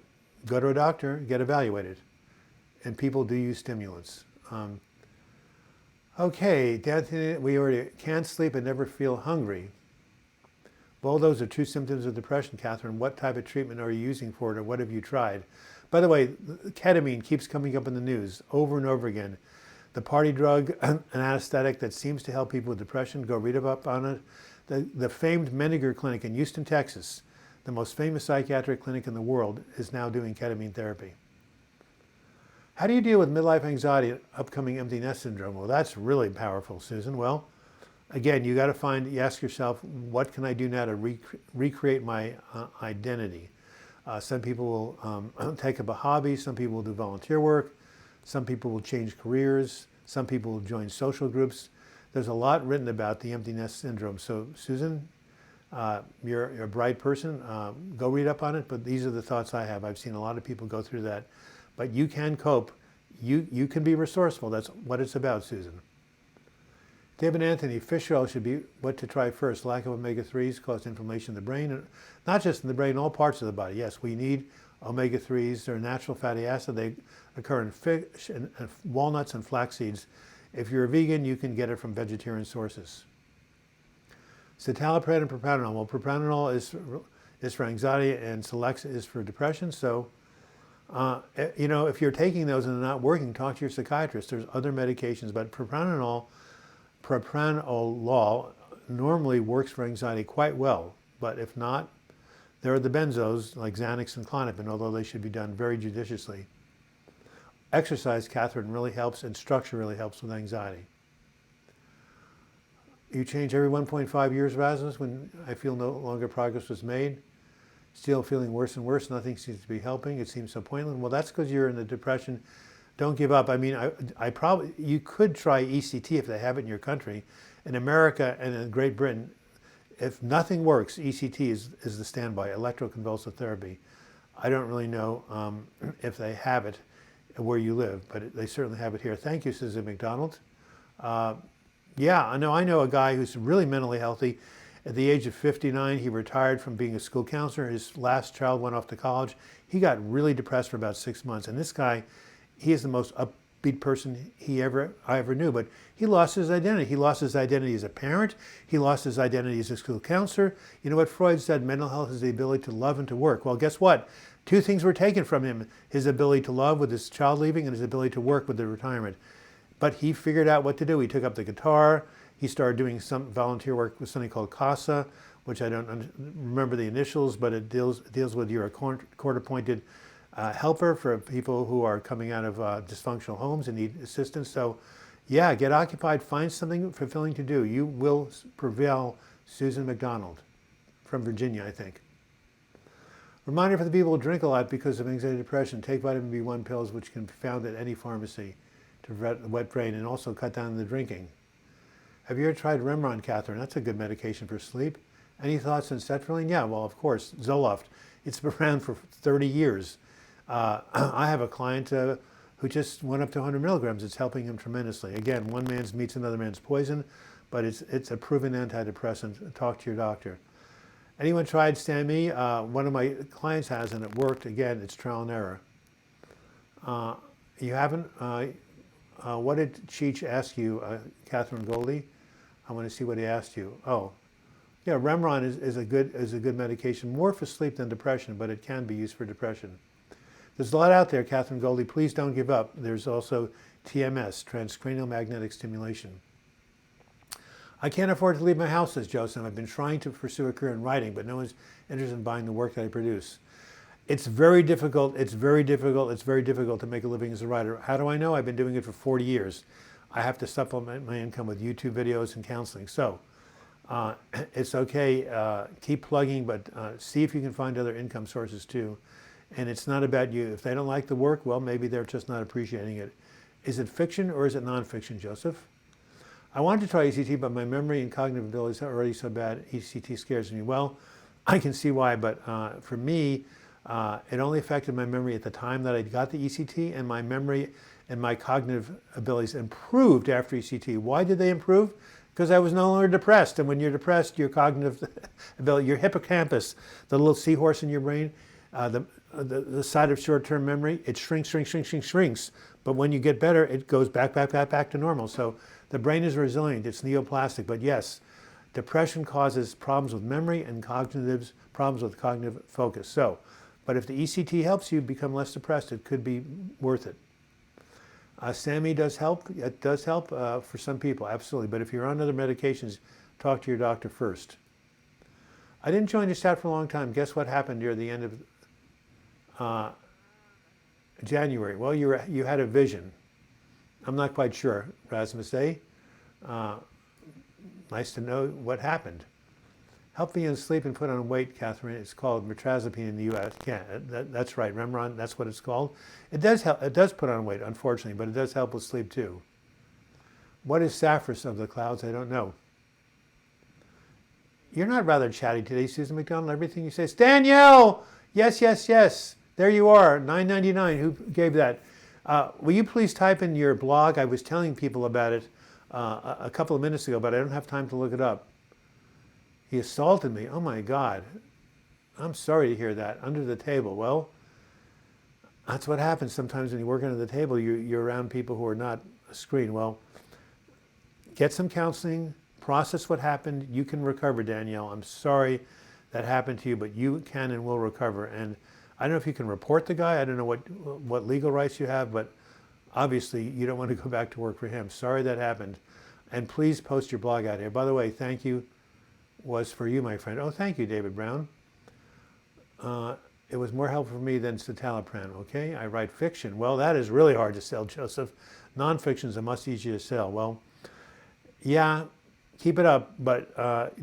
Speaker 1: go to a doctor, get evaluated. And people do use stimulants. Okay, we already can't sleep and never feel hungry. Well, those are two symptoms of depression, Catherine. What type of treatment are you using for it, or what have you tried? By the way, ketamine keeps coming up in the news over and over again. The party drug, an anesthetic that seems to help people with depression. Go read up on it. The famed Menninger Clinic in Houston, Texas, the most famous psychiatric clinic in the world, is now doing ketamine therapy. How do you deal with midlife anxiety and upcoming empty nest syndrome? Well, that's really powerful, Susan. Well, again, you ask yourself, what can I do now to recreate my identity? Some people will take up a hobby. Some people will do volunteer work. Some people will change careers. Some people will join social groups. There's a lot written about the empty nest syndrome. So, Susan, you're a bright person. Go read up on it, but these are the thoughts I have. I've seen a lot of people go through that. But you can cope. You can be resourceful. That's what it's about, Susan. David Anthony, fish oil should be what to try first. Lack of omega-3s cause inflammation in the brain, not just in the brain, all parts of the body. Yes, we need omega-3s. They're a natural fatty acid. They occur in fish and walnuts and flax seeds. If you're a vegan, you can get it from vegetarian sources. Citalopram and propranolol. Well, propranolol is for anxiety and Celexa is for depression. So, if you're taking those and they're not working, talk to your psychiatrist. There's other medications, but propranolol normally works for anxiety quite well. But if not, there are the benzos like Xanax and Klonopin, although they should be done very judiciously. Exercise, Catherine, really helps, and structure really helps with anxiety. You change every 1.5 years, Rasmus, when I feel no longer progress was made. Still feeling worse and worse. Nothing seems to be helping. It seems so pointless. Well, that's because you're in the depression. Don't give up. I mean, you could try ECT if they have it in your country. In America and in Great Britain, if nothing works, ECT is the standby, electroconvulsive therapy. I don't really know if they have it where you live, but they certainly have it here. Thank you, Susan McDonald. Yeah, I know a guy who's really mentally healthy. At the age of 59, he retired from being a school counselor. His last child went off to college. He got really depressed for about 6 months. And this guy, he is the most upbeat person I ever knew. But he lost his identity. He lost his identity as a parent. He lost his identity as a school counselor. You know what Freud said? Mental health is the ability to love and to work. Well, guess what? 2 things were taken from him. His ability to love with his child leaving and his ability to work with the retirement. But he figured out what to do. He took up the guitar. He started doing some volunteer work with something called CASA, which I don't remember the initials, but it deals with you're a court-appointed helper for people who are coming out of dysfunctional homes and need assistance. So, yeah, get occupied. Find something fulfilling to do. You will prevail. Susan McDonald from Virginia, I think. Reminder for the people who drink a lot because of anxiety and depression, take vitamin B1 pills, which can be found at any pharmacy to prevent the wet brain and also cut down the drinking. Have you ever tried Remeron, Catherine? That's a good medication for sleep. Any thoughts on sertraline? Yeah, well, of course, Zoloft. It's been around for 30 years. I have a client who just went up to 100 milligrams. It's helping him tremendously. Again, one man's meat's another man's poison, but it's a proven antidepressant. Talk to your doctor. Anyone tried STAMI? One of my clients has, and it worked. Again, it's trial and error. You haven't? What did Cheech ask you, Catherine Goldie? I want to see what he asked you. Oh, yeah, Remeron is a good medication, more for sleep than depression, but it can be used for depression. There's a lot out there, Catherine Goldie. Please don't give up. There's also TMS, transcranial magnetic stimulation. I can't afford to leave my house, says Joseph. I've been trying to pursue a career in writing, but no one's interested in buying the work that I produce. It's very difficult. It's very difficult. It's very difficult to make a living as a writer. How do I know? I've been doing it for 40 years. I have to supplement my income with YouTube videos and counseling. So it's okay. Keep plugging, but see if you can find other income sources too. And it's not about you. If they don't like the work, well, maybe they're just not appreciating it. Is it fiction or is it nonfiction, Joseph? I wanted to try ECT, but my memory and cognitive abilities are already so bad. ECT scares me. Well, I can see why, but for me, it only affected my memory at the time that I got the ECT, and my memory and my cognitive abilities improved after ECT. Why did they improve? Because I was no longer depressed. And when you're depressed, your cognitive ability, your hippocampus, the little seahorse in your brain, the side of short-term memory, it shrinks. But when you get better, it goes back to normal. So the brain is resilient. It's neoplastic. But yes, depression causes problems with memory and problems with cognitive focus. So, but if the ECT helps you become less depressed, it could be worth it. SAMI does help. It does help for some people, absolutely. But if you're on other medications, talk to your doctor first. I didn't join your staff for a long time. Guess what happened near the end of January? Well, you had a vision. I'm not quite sure, Rasmus A. Nice to know what happened. Help me in sleep and put on weight, Catherine. It's called metrazapine in the U.S. Yeah, that's right. Remeron, that's what it's called. It does help. It does put on weight, unfortunately, but it does help with sleep too. What is Sapphiros of the clouds? I don't know. You're not rather chatty today, Susan McDonald. Everything you say is, Danielle! Yes. There you are, $9.99. Who gave that? Will you please type in your blog? I was telling people about it a couple of minutes ago, but I don't have time to look it up. He assaulted me. Oh my God. I'm sorry to hear that. Under the table. Well, that's what happens sometimes when you work under the table. You're around people who are not a screen. Well, get some counseling. Process what happened. You can recover, Danielle. I'm sorry that happened to you, but you can and will recover. And I don't know if you can report the guy. I don't know what legal rights you have, but obviously you don't want to go back to work for him. Sorry that happened. And please post your blog out here. By the way, thank you was for you, my friend. Oh, thank you, David Brown. It was more helpful for me than citalopram, okay? I write fiction. Well, that is really hard to sell, Joseph. Nonfiction is a much easier to sell. Well, yeah, Keep it up, but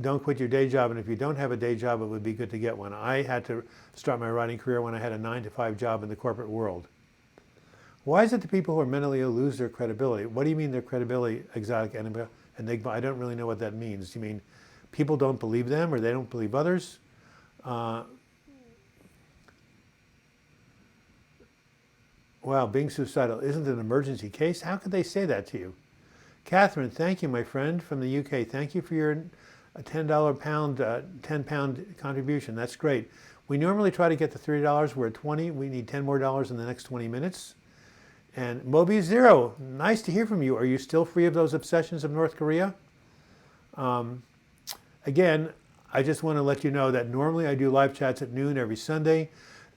Speaker 1: don't quit your day job. And if you don't have a day job, it would be good to get one. I had to start my writing career when I had a 9-to-5 job in the corporate world. Why is it the people who are mentally ill lose their credibility? What do you mean their credibility, exotic enigma? I don't really know what that means. You mean people don't believe them or they don't believe others? Wow, being suicidal isn't an emergency case? How could they say that to you? Catherine, thank you, my friend from the UK. Thank you for your £10 contribution. That's great. We normally try to get to $30. We're at 20. We need 10 more dollars in the next 20 minutes. And Moby Zero, nice to hear from you. Are you still free of those obsessions of North Korea? Again, I just want to let you know that normally I do live chats at noon every Sunday,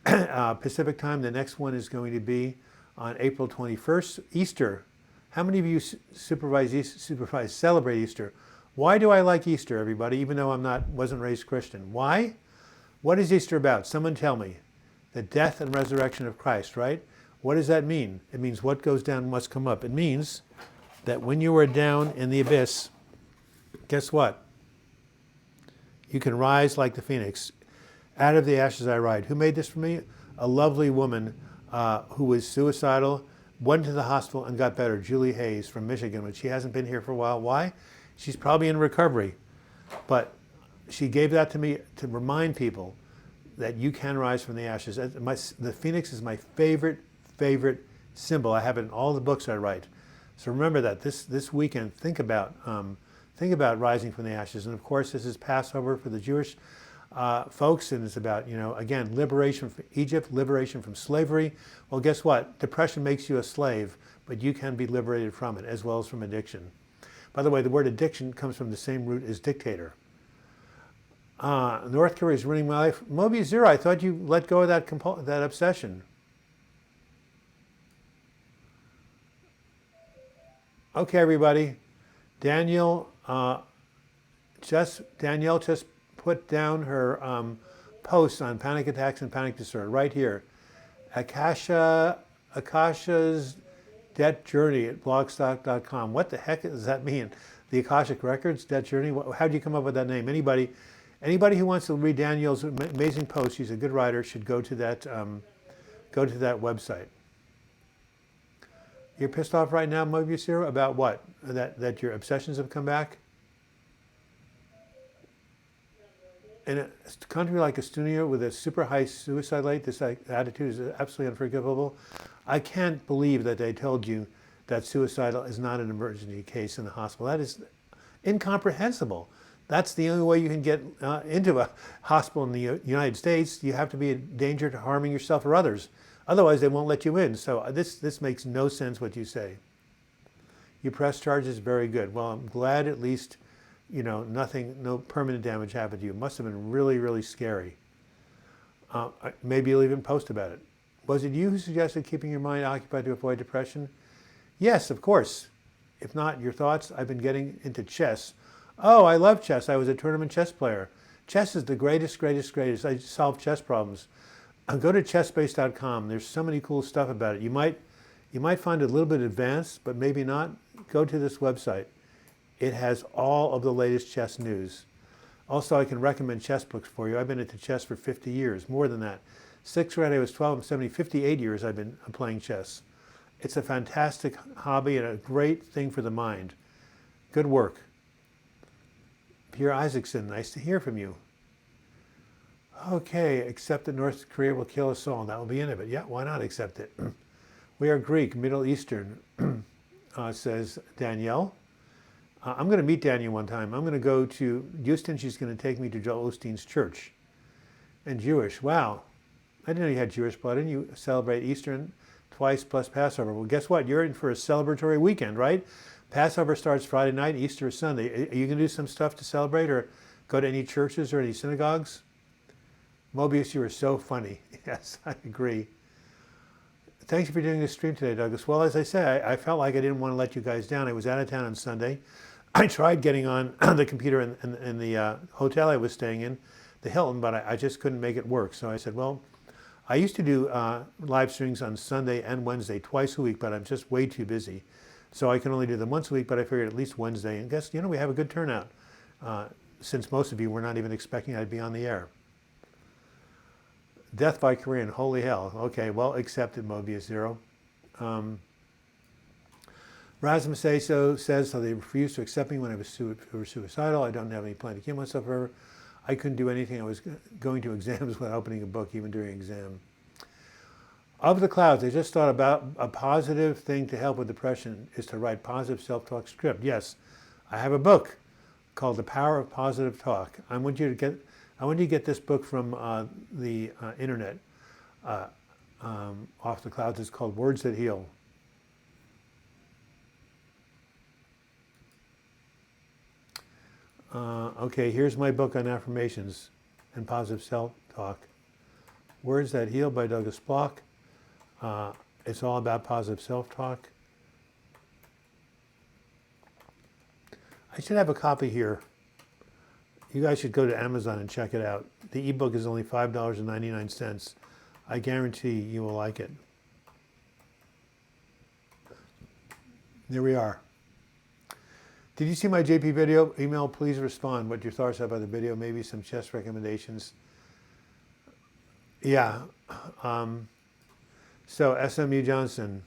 Speaker 1: Pacific time. The next one is going to be on April 21st, Easter. How many of you celebrate Easter? Why do I like Easter, everybody, even though wasn't raised Christian? Why? What is Easter about? Someone tell me. The death and resurrection of Christ, right? What does that mean? It means what goes down must come up. It means that when you are down in the abyss, guess what? You can rise like the phoenix. Out of the ashes I ride. Who made this for me? A lovely woman who was suicidal, went to the hospital and got better. Julie Hayes from Michigan, but she hasn't been here for a while. Why? She's probably in recovery. But she gave that to me to remind people that you can rise from the ashes. The phoenix is my favorite symbol. I have it in all the books I write. So remember that this weekend. Think about rising from the ashes. And of course, this is Passover for the Jewish folks, and it's about, again, liberation from Egypt, liberation from slavery. Well, guess what? Depression makes you a slave, but you can be liberated from it, as well as from addiction. By the way, the word addiction comes from the same root as dictator. North Korea is ruining my life. Moby Zero, I thought you let go of that obsession. Okay, everybody. Danielle just put down her post on panic attacks and panic disorder right here. Akasha's Debt Journey at blogstock.com. What the heck does that mean? The Akashic Records Debt Journey? How did you come up with that name? Anybody who wants to read Danielle's amazing post, she's a good writer, should go to that website. You're pissed off right now, Mobius Zero, about what? That your obsessions have come back? In a country like Estonia with a super high suicide rate, this attitude is absolutely unforgivable. I can't believe that they told you that suicidal is not an emergency case in the hospital. That is incomprehensible. That's the only way you can get into a hospital in the United States. You have to be in danger to harming yourself or others. Otherwise, they won't let you in. So this makes no sense what you say. You press charges, very good. Well, I'm glad at least, no permanent damage happened to you. It must have been really, really scary. Maybe you'll even post about it. Was it you who suggested keeping your mind occupied to avoid depression? Yes, of course. If not, your thoughts? I've been getting into chess. Oh, I love chess. I was a tournament chess player. Chess is the greatest. I solve chess problems. Go to chessbase.com. There's so many cool stuff about it. You might find it a little bit advanced, but maybe not. Go to this website. It has all of the latest chess news. Also, I can recommend chess books for you. I've been into chess for 50 years, more than that. 6th grade, I was 12. I'm 70, 58 years I've been playing chess. It's a fantastic hobby and a great thing for the mind. Good work. Pierre Isaacson, nice to hear from you. Okay, accept that North Korea will kill us all. That will be in it. Yeah, why not accept it? We are Greek, Middle Eastern, says Danielle. I'm going to meet Danielle one time. I'm going to go to Houston. She's going to take me to Joel Osteen's church. And Jewish. Wow. I didn't know you had Jewish blood. And you celebrate Easter twice plus Passover. Well, guess what? You're in for a celebratory weekend, right? Passover starts Friday night. Easter is Sunday. Are you going to do some stuff to celebrate or go to any churches or any synagogues? Mobius, you are so funny. Yes, I agree. Thanks for doing this stream today, Douglas. Well, as I said, I felt like I didn't want to let you guys down. I was out of town on Sunday. I tried getting on the computer in the hotel I was staying in, the Hilton, but I just couldn't make it work. So I said, well, I used to do live streams on Sunday and Wednesday, twice a week, but I'm just way too busy. So I can only do them once a week, but I figured at least Wednesday. And guess, we have a good turnout. Since most of you were not even expecting I'd be on the air. Death by Korean, holy hell. Okay, well, accepted, Mobius Zero. Rasmus says so they refused to accept me when I was suicidal. I don't have any plan to kill myself ever. I couldn't do anything. I was going to exams without opening a book, even during exam. Of the clouds, I just thought about a positive thing to help with depression is to write positive self-talk script. Yes, I have a book called The Power of Positive Talk. I want you to get this book from the internet, off the clouds. It's called Words That Heal. Okay, here's my book on affirmations and positive self-talk. Words That Heal by Douglas Block. It's all about positive self-talk. I should have a copy here. You guys should go to Amazon and check it out. The ebook is only $5.99. I guarantee you will like it. There we are. Did you see my JP video? Email, please respond what your thoughts are about the video, maybe some chess recommendations. Yeah. So SMU Johnson.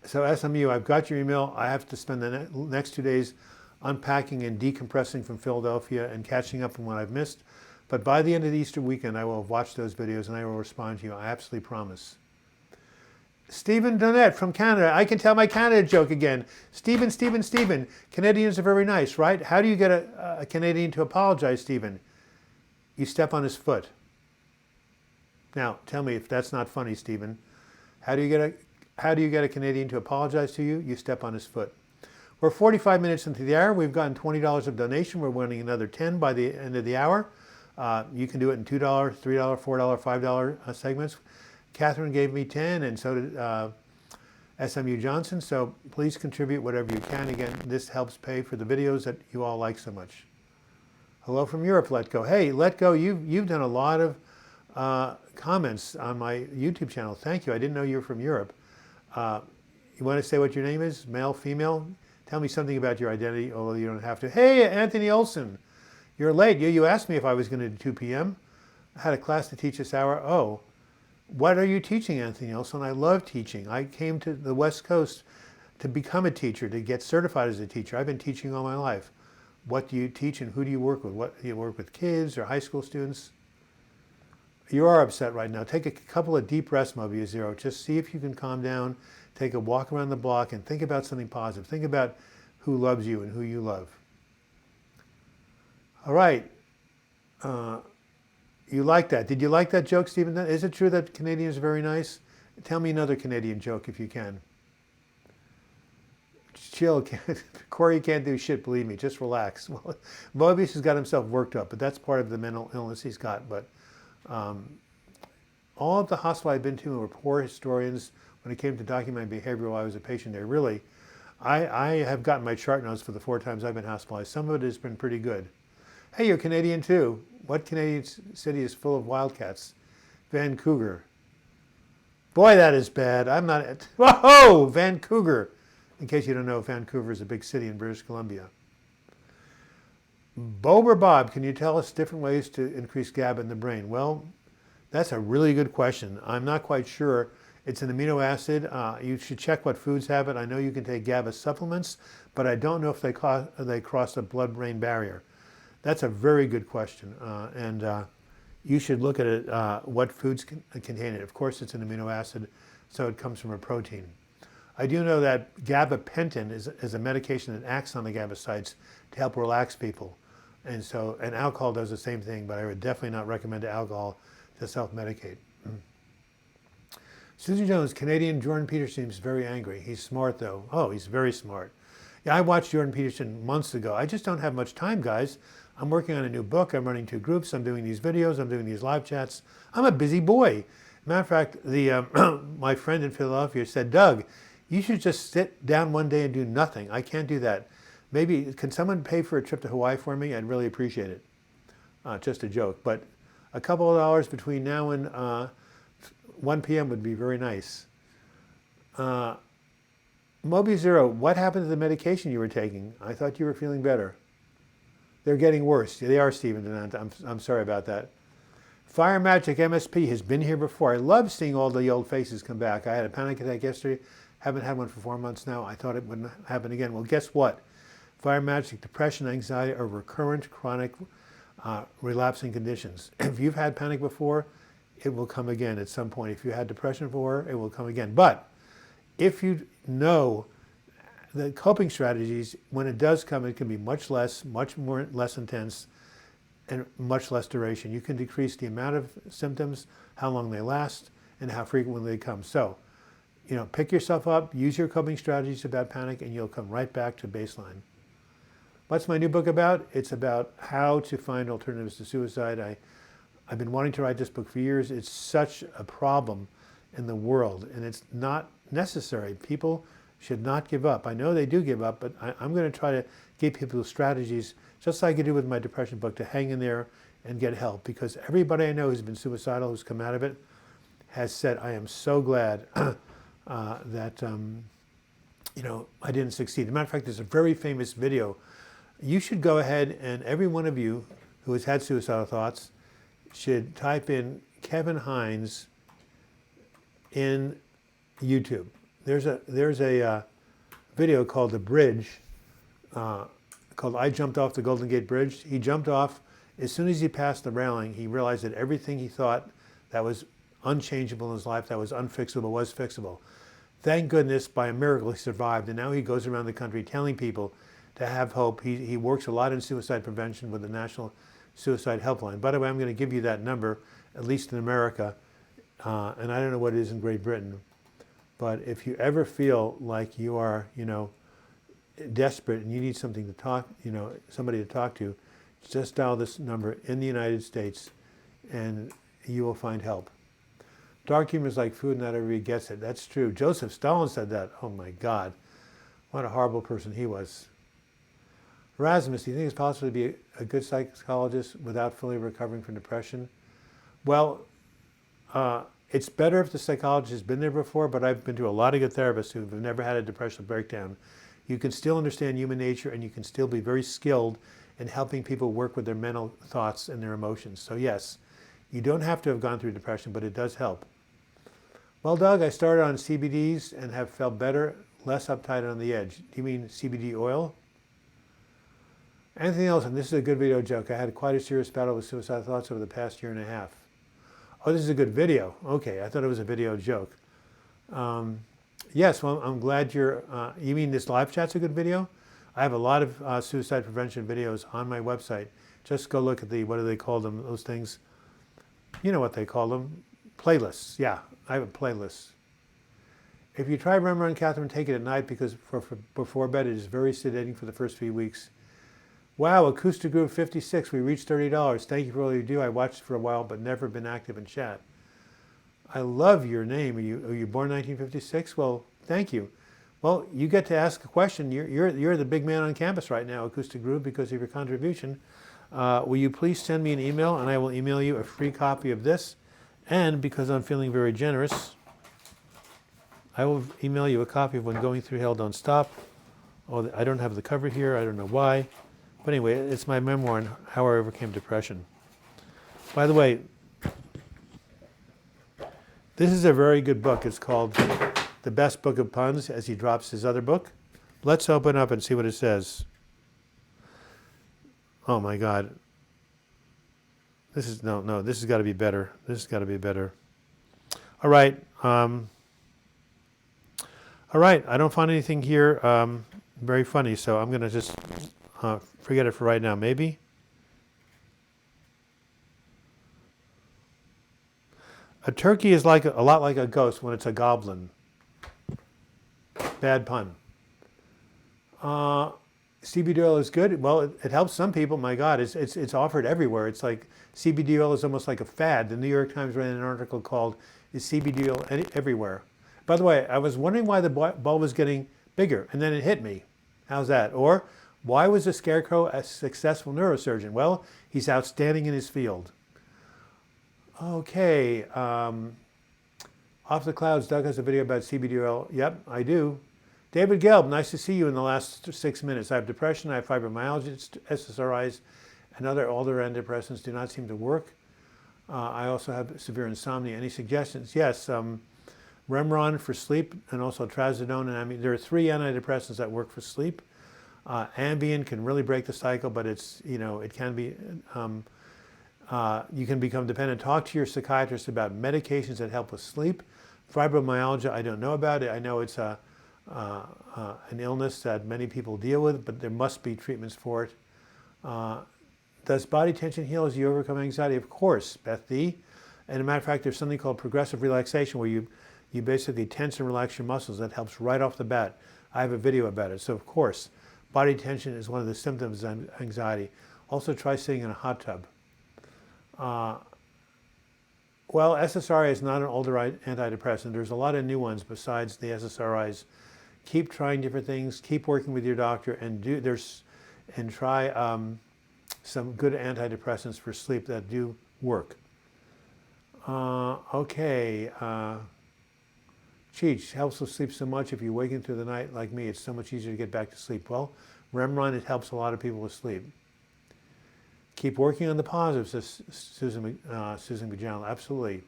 Speaker 1: So SMU, I've got your email. I have to spend the next 2 days unpacking and decompressing from Philadelphia and catching up on what I've missed. But by the end of the Easter weekend, I will have watched those videos and I will respond to you. I absolutely promise. Stephen Donette from Canada. I can tell my Canada joke again. Stephen. Canadians are very nice, right? How do you get a Canadian to apologize, Stephen? You step on his foot. Now, tell me if that's not funny, Stephen. How do you get a Canadian to apologize to you? You step on his foot. We're 45 minutes into the hour. We've gotten $20 of donation. We're winning another 10 by the end of the hour. You can do it in $2, $3, $4, $5 segments. Catherine gave me 10, and so did SMU Johnson. So please contribute whatever you can. Again, this helps pay for the videos that you all like so much. Hello from Europe, Let Go. Hey, Let Go, you've done a lot of comments on my YouTube channel. Thank you. I didn't know you were from Europe. You want to say what your name is? Male, female? Tell me something about your identity, although you don't have to. Hey, Anthony Olson. You're late. You asked me if I was going to do 2 p.m. I had a class to teach this hour. Oh, what are you teaching, Anthony Olson? I love teaching. I came to the West Coast to become a teacher, to get certified as a teacher. I've been teaching all my life. What do you teach and who do you work with? What do you work with, kids or high school students? You are upset right now. Take a couple of deep breaths, Mobius Zero. Just see if you can calm down. Take a walk around the block and think about something positive. Think about who loves you and who you love. All right. You like that. Did you like that joke, Stephen? Is it true that Canadians are very nice? Tell me another Canadian joke if you can. Chill. Corey can't do shit, believe me. Just relax. Well, Mobius has got himself worked up, but that's part of the mental illness he's got. But all of the hospitals I've been to were poor historians when it came to documenting behavior while I was a patient there. Really, I have gotten my chart notes for the 4 times I've been hospitalized. Some of it has been pretty good. Hey, you're Canadian too. What Canadian city is full of wildcats? Vancouver. Boy, that is bad. I'm not. Whoa, Vancouver. In case you don't know, Vancouver is a big city in British Columbia. Bober Bob, can you tell us different ways to increase GABA in the brain? Well, that's a really good question. I'm not quite sure. It's an amino acid. You should check what foods have it. I know you can take GABA supplements, but I don't know if they cross the blood-brain barrier. That's a very good question, and you should look at it, what foods contain it. Of course, it's an amino acid, so it comes from a protein. I do know that gabapentin is a medication that acts on the GABA sites to help relax people. And alcohol does the same thing, but I would definitely not recommend alcohol to self-medicate. Susan Jones, Canadian Jordan Peterson seems very angry. He's smart though. Oh, he's very smart. Yeah, I watched Jordan Peterson months ago. I just don't have much time, guys. I'm working on a new book. I'm running 2 groups. I'm doing these videos. I'm doing these live chats. I'm a busy boy. Matter of fact, my friend in Philadelphia said, Doug, you should just sit down one day and do nothing. I can't do that. Maybe, can someone pay for a trip to Hawaii for me? I'd really appreciate it. just a joke. But a couple of hours between now and 1 p.m. would be very nice. Moby Zero, what happened to the medication you were taking? I thought you were feeling better. They're getting worse. They are, Stephen. I'm sorry about that. Fire Magic MSP has been here before. I love seeing all the old faces come back. I had a panic attack yesterday. Haven't had one for 4 months now. I thought it wouldn't happen again. Well, guess what? Fire Magic, depression, anxiety are recurrent, chronic, relapsing conditions. If you've had panic before, it will come again at some point. If you had depression before, it will come again. But if you know the coping strategies, when it does come, it can be much less intense, and much less duration. You can decrease the amount of symptoms, how long they last, and how frequently they come. So, pick yourself up, use your coping strategies about panic, and you'll come right back to baseline. What's my new book about? It's about how to find alternatives to suicide. I've been wanting to write this book for years. It's such a problem in the world, and it's not necessary. People should not give up. I know they do give up, but I'm going to try to give people strategies, just like I do with my depression book, to hang in there and get help. Because everybody I know who's been suicidal, who's come out of it, has said, I am so glad that I didn't succeed. As a matter of fact, there's a very famous video. You should go ahead, and every one of you who has had suicidal thoughts should type in Kevin Hines in YouTube. There's a video called The Bridge, called I Jumped Off the Golden Gate Bridge. He jumped off. As soon as he passed the railing, he realized that everything he thought that was unchangeable in his life, that was unfixable, was fixable. Thank goodness, by a miracle, he survived. And now he goes around the country telling people to have hope. He works a lot in suicide prevention with the National Suicide Helpline. By the way, I'm going to give you that number, at least in America. And I don't know what it is in Great Britain. But if you ever feel like you are, desperate and you need something to talk, somebody to talk to, just dial this number in the United States and you will find help. Dark humor is like food, not everybody gets it. That's true. Joseph Stalin said that. Oh my God. What a horrible person he was. Erasmus, do you think it's possible to be a good psychologist without fully recovering from depression? Well, it's better if the psychologist has been there before, but I've been to a lot of good therapists who have never had a depressional breakdown. You can still understand human nature, and you can still be very skilled in helping people work with their mental thoughts and their emotions. So yes, you don't have to have gone through depression, but it does help. Well, Doug, I started on CBDs and have felt better, less uptight on the edge. Do you mean CBD oil? Anthony Nelson, this is a good video joke. I had quite a serious battle with suicidal thoughts over the past year and a half. Oh, this is a good video. Okay, I thought it was a video joke. Yes, well, I'm glad you mean this live chat's a good video? I have a lot of suicide prevention videos on my website. Just go look at what do they call them, those things? You know what they call them. Playlists, yeah, I have a playlist. If you try Remember on Catherine, take it at night because before bed it is very sedating for the first few weeks. Wow, Acoustic Group 56, we reached $30. Thank you for all you do. I watched for a while but never been active in chat. I love your name. Are you born 1956? Well, thank you. Well, you get to ask a question. You're the big man on campus right now, Acoustic Group, because of your contribution. Will you please send me an email, and I will email you a free copy of this. And because I'm feeling very generous, I will email you a copy of When Going Through Hell Don't Stop. Oh, I don't have the cover here. I don't know why. But anyway, it's my memoir on how I overcame depression. By the way, this is a very good book. It's called The Best Book of Puns, as he drops his other book. Let's open up and see what it says. Oh my God. This has got to be better. This has got to be better. All right. All right. I don't find anything here very funny, so I'm going to just forget it for right now, maybe. A turkey is a lot like a ghost when it's a goblin. Bad pun. CBD oil is good. Well, it helps some people. My God, it's offered everywhere. It's like CBD oil is almost like a fad. The New York Times ran an article called "Is CBD oil everywhere?" By the way, I was wondering why the ball was getting bigger, and then it hit me. How's that? Or Why was the Scarecrow a successful neurosurgeon? Well, he's outstanding in his field. Okay. Off the Clouds, Doug has a video about CBD oil. Yep, I do. David Gelb, nice to see you in the last 6 minutes. I have depression, I have fibromyalgia, SSRIs, and other older antidepressants do not seem to work. I also have severe insomnia. Any suggestions? Yes, Remeron for sleep, and also trazodone. And I mean, there are 3 antidepressants that work for sleep. Ambien can really break the cycle, but it's, it can be, you can become dependent. Talk to your psychiatrist about medications that help with sleep. Fibromyalgia, I don't know about it. I know it's an illness that many people deal with, but there must be treatments for it. Does body tension heal as you overcome anxiety? Of course, Beth D. And as a matter of fact, there's something called progressive relaxation where you basically tense and relax your muscles. That helps right off the bat. I have a video about it. So of course, body tension is one of the symptoms of anxiety. Also try sitting in a hot tub. Well, SSRI is not an older antidepressant. There's a lot of new ones besides the SSRIs. Keep trying different things. Keep working with your doctor and try some good antidepressants for sleep that do work. Okay. Cheech helps with sleep so much. If you're waking through the night like me, it's so much easier to get back to sleep. Well, Remeron, it helps a lot of people with sleep. Keep working on the positives, says Susan McJown. Absolutely.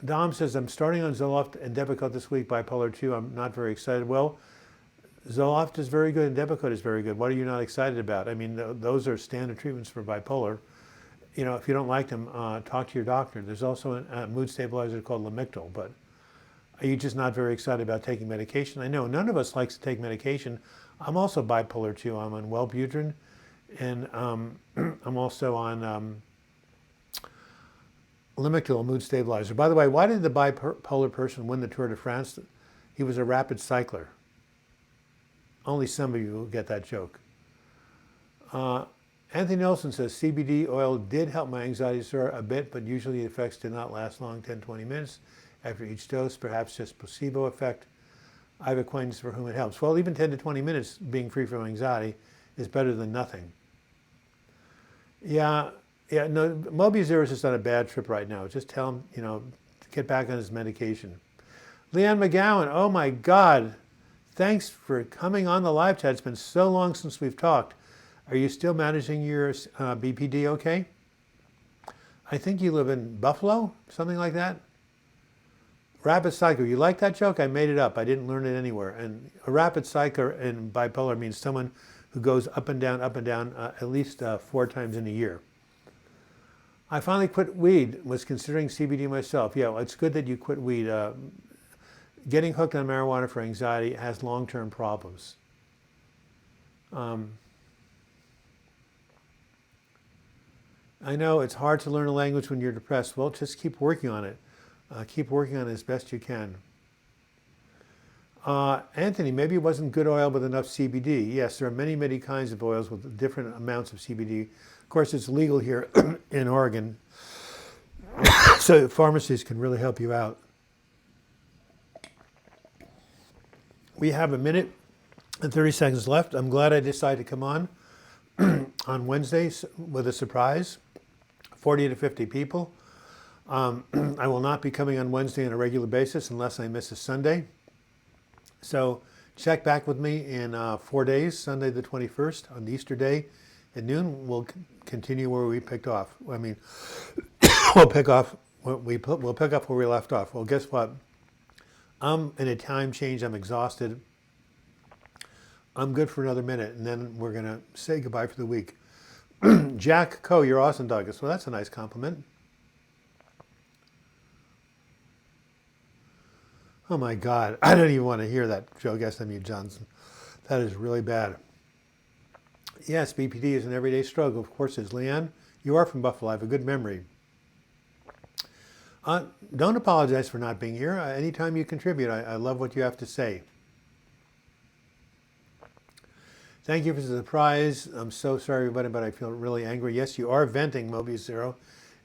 Speaker 1: Dom says, I'm starting on Zoloft and Depakote this week, bipolar 2. I'm not very excited. Well, Zoloft is very good and Depakote is very good. What are you not excited about? I mean, those are standard treatments for bipolar. If you don't like them, talk to your doctor. There's also a mood stabilizer called Lamictal, but are you just not very excited about taking medication? I know none of us likes to take medication. I'm also bipolar 2. I'm on Wellbutrin, and I'm also on Lamictal, a mood stabilizer. By the way, why did the bipolar person win the Tour de France? He was a rapid cycler. Only some of you will get that joke. Anthony Nelson says, CBD oil did help my anxiety disorder a bit, but usually the effects did not last long, 10-20 minutes after each dose, perhaps just placebo effect. I have acquaintances for whom it helps. Well, even 10 to 20 minutes being free from anxiety is better than nothing. Yeah, no, Mobius is just on a bad trip right now. Just tell him, to get back on his medication. Leanne McGowan, oh my God. Thanks for coming on the live chat. It's been so long since we've talked. Are you still managing your BPD okay? I think you live in Buffalo, something like that. Rapid cycler, you like that joke? I made it up. I didn't learn it anywhere. And a rapid cycler in bipolar means someone who goes up and down, at least 4 times in a year. I finally quit weed, was considering CBD myself. Yeah, well, it's good that you quit weed. Getting hooked on marijuana for anxiety has long-term problems. I know it's hard to learn a language when you're depressed. Well, just keep working on it. Keep working on it as best you can. Anthony, maybe it wasn't good oil with enough CBD. Yes, there are many, many kinds of oils with different amounts of CBD. Of course, it's legal here in Oregon, so pharmacies can really help you out. We have 1 minute and 30 seconds left. I'm glad I decided to come on Wednesdays with a surprise, 40 to 50 people. I will not be coming on Wednesday on a regular basis unless I miss a Sunday. So check back with me in 4 days, Sunday the 21st, on Easter Day at noon. We'll continue where we picked off. I mean, we'll pick up where we left off. Well, guess what? I'm in a time change. I'm exhausted. I'm good for another minute, and then we're going to say goodbye for the week. Jack Coe, you're awesome, Douglas. Well, that's a nice compliment. Oh my God, I don't even want to hear that, Joe Gessamy Johnson. That is really bad. Yes, BPD is an everyday struggle. Of course it is. Leanne, you are from Buffalo. I have a good memory. Don't apologize for not being here. Anytime you contribute, I love what you have to say. Thank you for the surprise. I'm so sorry, everybody, but I feel really angry. Yes, you are venting, Mobius Zero.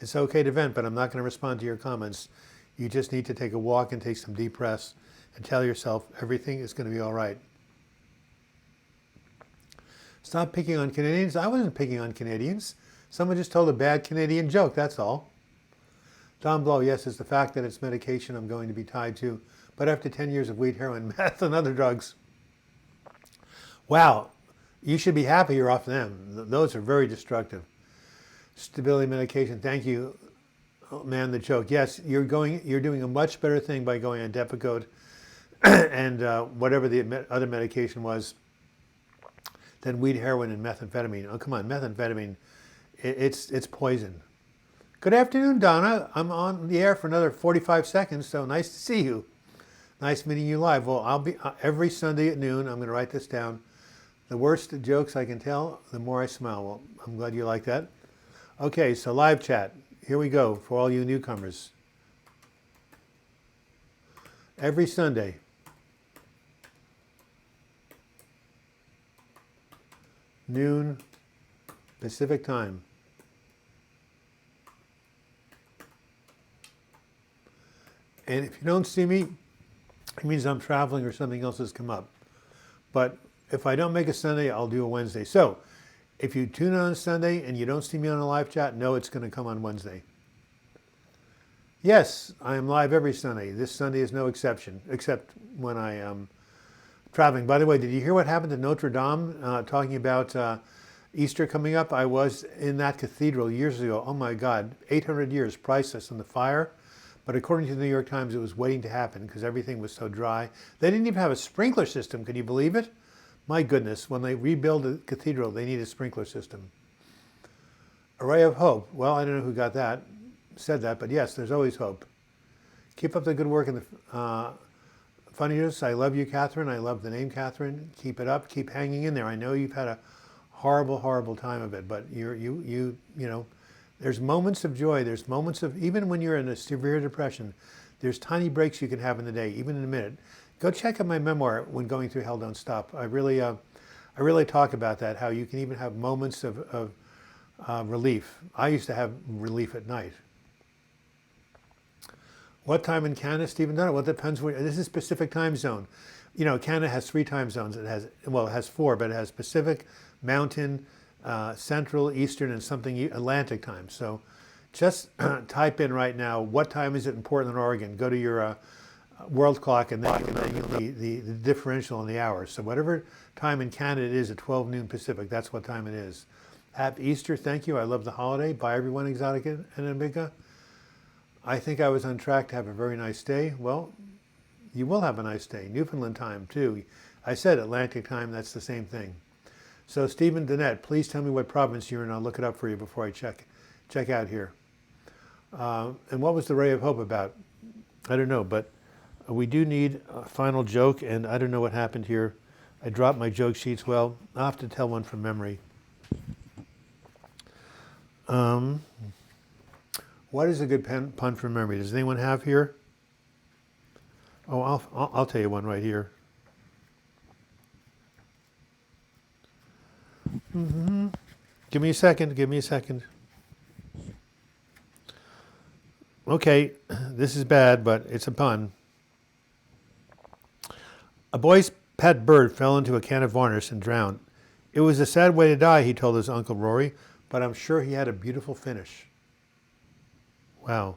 Speaker 1: It's okay to vent, but I'm not going to respond to your comments. You just need to take a walk and take some deep breaths and tell yourself everything is going to be all right. Stop picking on Canadians. I wasn't picking on Canadians. Someone just told a bad Canadian joke, that's all. Don Blow, yes, it's the fact that it's medication I'm going to be tied to. But after 10 years of weed, heroin, meth, and other drugs. Wow, you should be happy you're off them. Those are very destructive. Stability medication, thank you. Oh, man, the joke. Yes, you're doing a much better thing by going on Depakote and whatever the other medication was than weed, heroin, and methamphetamine. Oh, come on, methamphetamine, it's poison. Good afternoon, Donna. I'm on the air for another 45 seconds, so nice to see you. Nice meeting you live. Well, I'll be every Sunday at noon. I'm going to write this down. The worst jokes I can tell, the more I smile. Well, I'm glad you like that. Okay, so live chat. Here we go for all you newcomers. Every Sunday, noon Pacific time. And if you don't see me, it means I'm traveling or something else has come up. But if I don't make a Sunday, I'll do a Wednesday. So if you tune in on Sunday and you don't see me on a live chat, know it's going to come on Wednesday. Yes, I am live every Sunday. This Sunday is no exception, except when I am traveling. By the way, did you hear what happened to Notre Dame, talking about Easter coming up? I was in that cathedral years ago. Oh my God, 800 years, priceless in the fire. But according to the New York Times, it was waiting to happen because everything was so dry. They didn't even have a sprinkler system. Can you believe it? My goodness, when they rebuild a cathedral, they need a sprinkler system. A ray of hope. Well, I don't know who said that, but yes, there's always hope. Keep up the good work in the funniness. I love you, Catherine. I love the name Catherine. Keep it up. Keep hanging in there. I know you've had a horrible, horrible time of it, but you know, there's moments of joy. There's moments of, even when you're in a severe depression, there's tiny breaks you can have in the day, even in a minute. Go check out my memoir, When Going Through Hell Don't Stop. I really talk about that, how you can even have moments of relief. I used to have relief at night. What time in Canada, Stephen Dunn? Well, it depends. This is Pacific time zone. You know, Canada has 3 time zones. It has 4, but it has Pacific, Mountain, Central, Eastern, and something Atlantic time. So just type in right now, what time is it in Portland, Oregon? Go to your world clock, and then you'll the differential in the hours. So whatever time in Canada it is at 12 noon Pacific, that's what time it is. Happy Easter. Thank you. I love the holiday. Bye, everyone, Exotica and Amiga. I think I was on track to have a very nice day. Well, you will have a nice day. Newfoundland time, too. I said Atlantic time. That's the same thing. So, Stephen Danette, please tell me what province you're in. I'll look it up for you before I check out here. And what was the ray of hope about? I don't know, but we do need a final joke, and I don't know what happened here. I dropped my joke sheets. Well, I'll have to tell one from memory. What is a good pun from memory? Does anyone have here? Oh, I'll tell you one right here. Give me a second. Okay, this is bad, but it's a pun. A boy's pet bird fell into a can of varnish and drowned. It was a sad way to die, he told his Uncle Rory, but I'm sure he had a beautiful finish. Wow.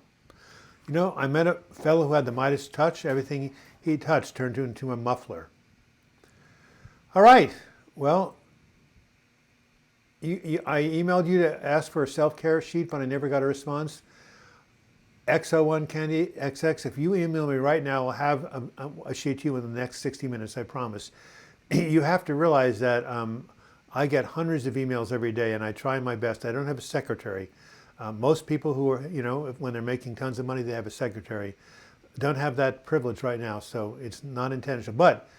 Speaker 1: You know, I met a fellow who had the Midas touch. Everything he touched turned into a muffler. All right. Well, I emailed you to ask for a self-care sheet, but I never got a response. X01 Candy XX, if you email me right now, I'll have a sheet to you in the next 60 minutes, I promise. You have to realize that I get hundreds of emails every day, and I try my best. I don't have a secretary. Most people who are, you know, when they're making tons of money, they have a secretary. Don't have that privilege right now, so it's not intentional. But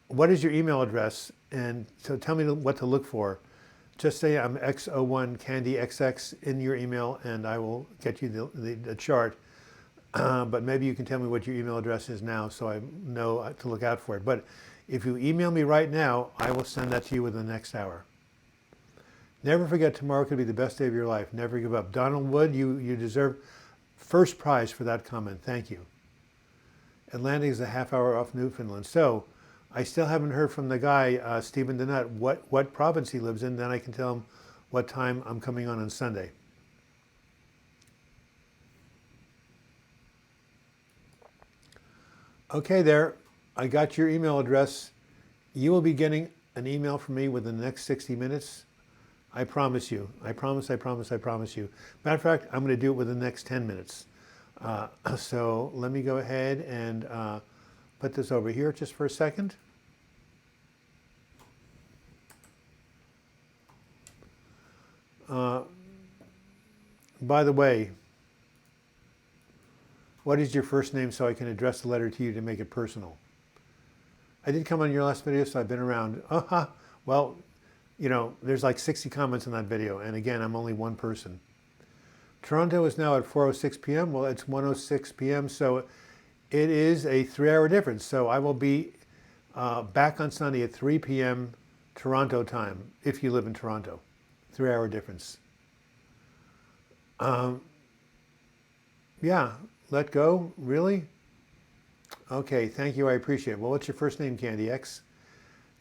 Speaker 1: what is your email address? And so tell me what to look for. Just say I'm X01 Candy XX in your email, and I will get you the chart. But maybe you can tell me what your email address is now, so I know to look out for it. But if you email me right now, I will send that to you within the next hour. Never forget, tomorrow could be the best day of your life. Never give up. Donald Wood, you deserve first prize for that comment. Thank you. Atlantic is a half hour off Newfoundland. So I still haven't heard from the guy, Stephen Donut, what province he lives in. Then I can tell him what time I'm coming on Sunday. Okay, there. I got your email address. You will be getting an email from me within the next 60 minutes. I promise you. I promise you. Matter of fact, I'm going to do it within the next 10 minutes. So let me go ahead and put this over here just for a second. By the way, what is your first name so I can address the letter to you to make it personal? I did come on your last video, so I've been around. Well, you know, there's like 60 comments on that video, and again, I'm only one person. Toronto is now at 4:06 p.m. Well, it's 1:06 p.m., so it is a 3-hour difference. So I will be back on Sunday at 3 p.m. Toronto time, if you live in Toronto. 3-hour difference. Yeah, let go, really? Okay, thank you, I appreciate it. Well, what's your first name, Candy X?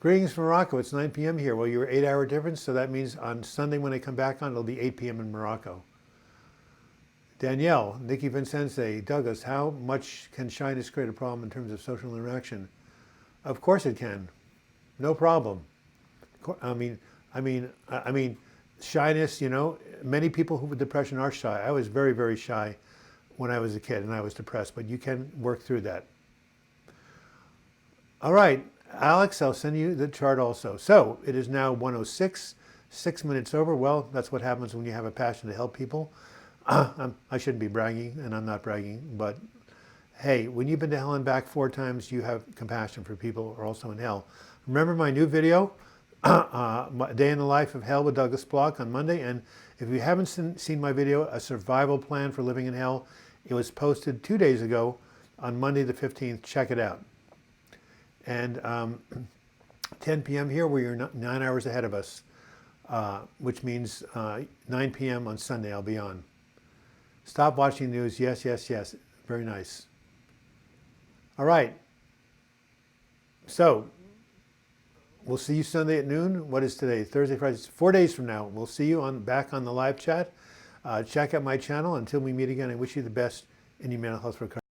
Speaker 1: Greetings from Morocco, it's 9 p.m. here. Well, you're 8-hour difference, so that means on Sunday when I come back on, it'll be 8 p.m. in Morocco. Danielle, Nikki Vincenze, Douglas, how much can shyness create a problem in terms of social interaction? Of course it can. No problem. I mean, shyness, you know, many people who with depression are shy. I was very, very shy when I was a kid and I was depressed, but you can work through that. All right, Alex, I'll send you the chart also. So it is now 1:06, 6 minutes over. Well, that's what happens when you have a passion to help people. I shouldn't be bragging, and I'm not bragging, but hey, when you've been to hell and back 4 times, you have compassion for people who are also in hell. Remember my new video, A Day in the Life of Hell with Douglas Block on Monday, and if you haven't seen my video, A Survival Plan for Living in Hell, it was posted 2 days ago on Monday the 15th. Check it out. And 10 p.m. here, where you're 9 hours ahead of us, which means 9 p.m. on Sunday I'll be on. Stop watching news. Yes, yes, yes. Very nice. All right. So we'll see you Sunday at noon. What is today? Thursday, Friday. 4 days from now. We'll see you back on the live chat. Check out my channel. Until we meet again, I wish you the best in your mental health recovery.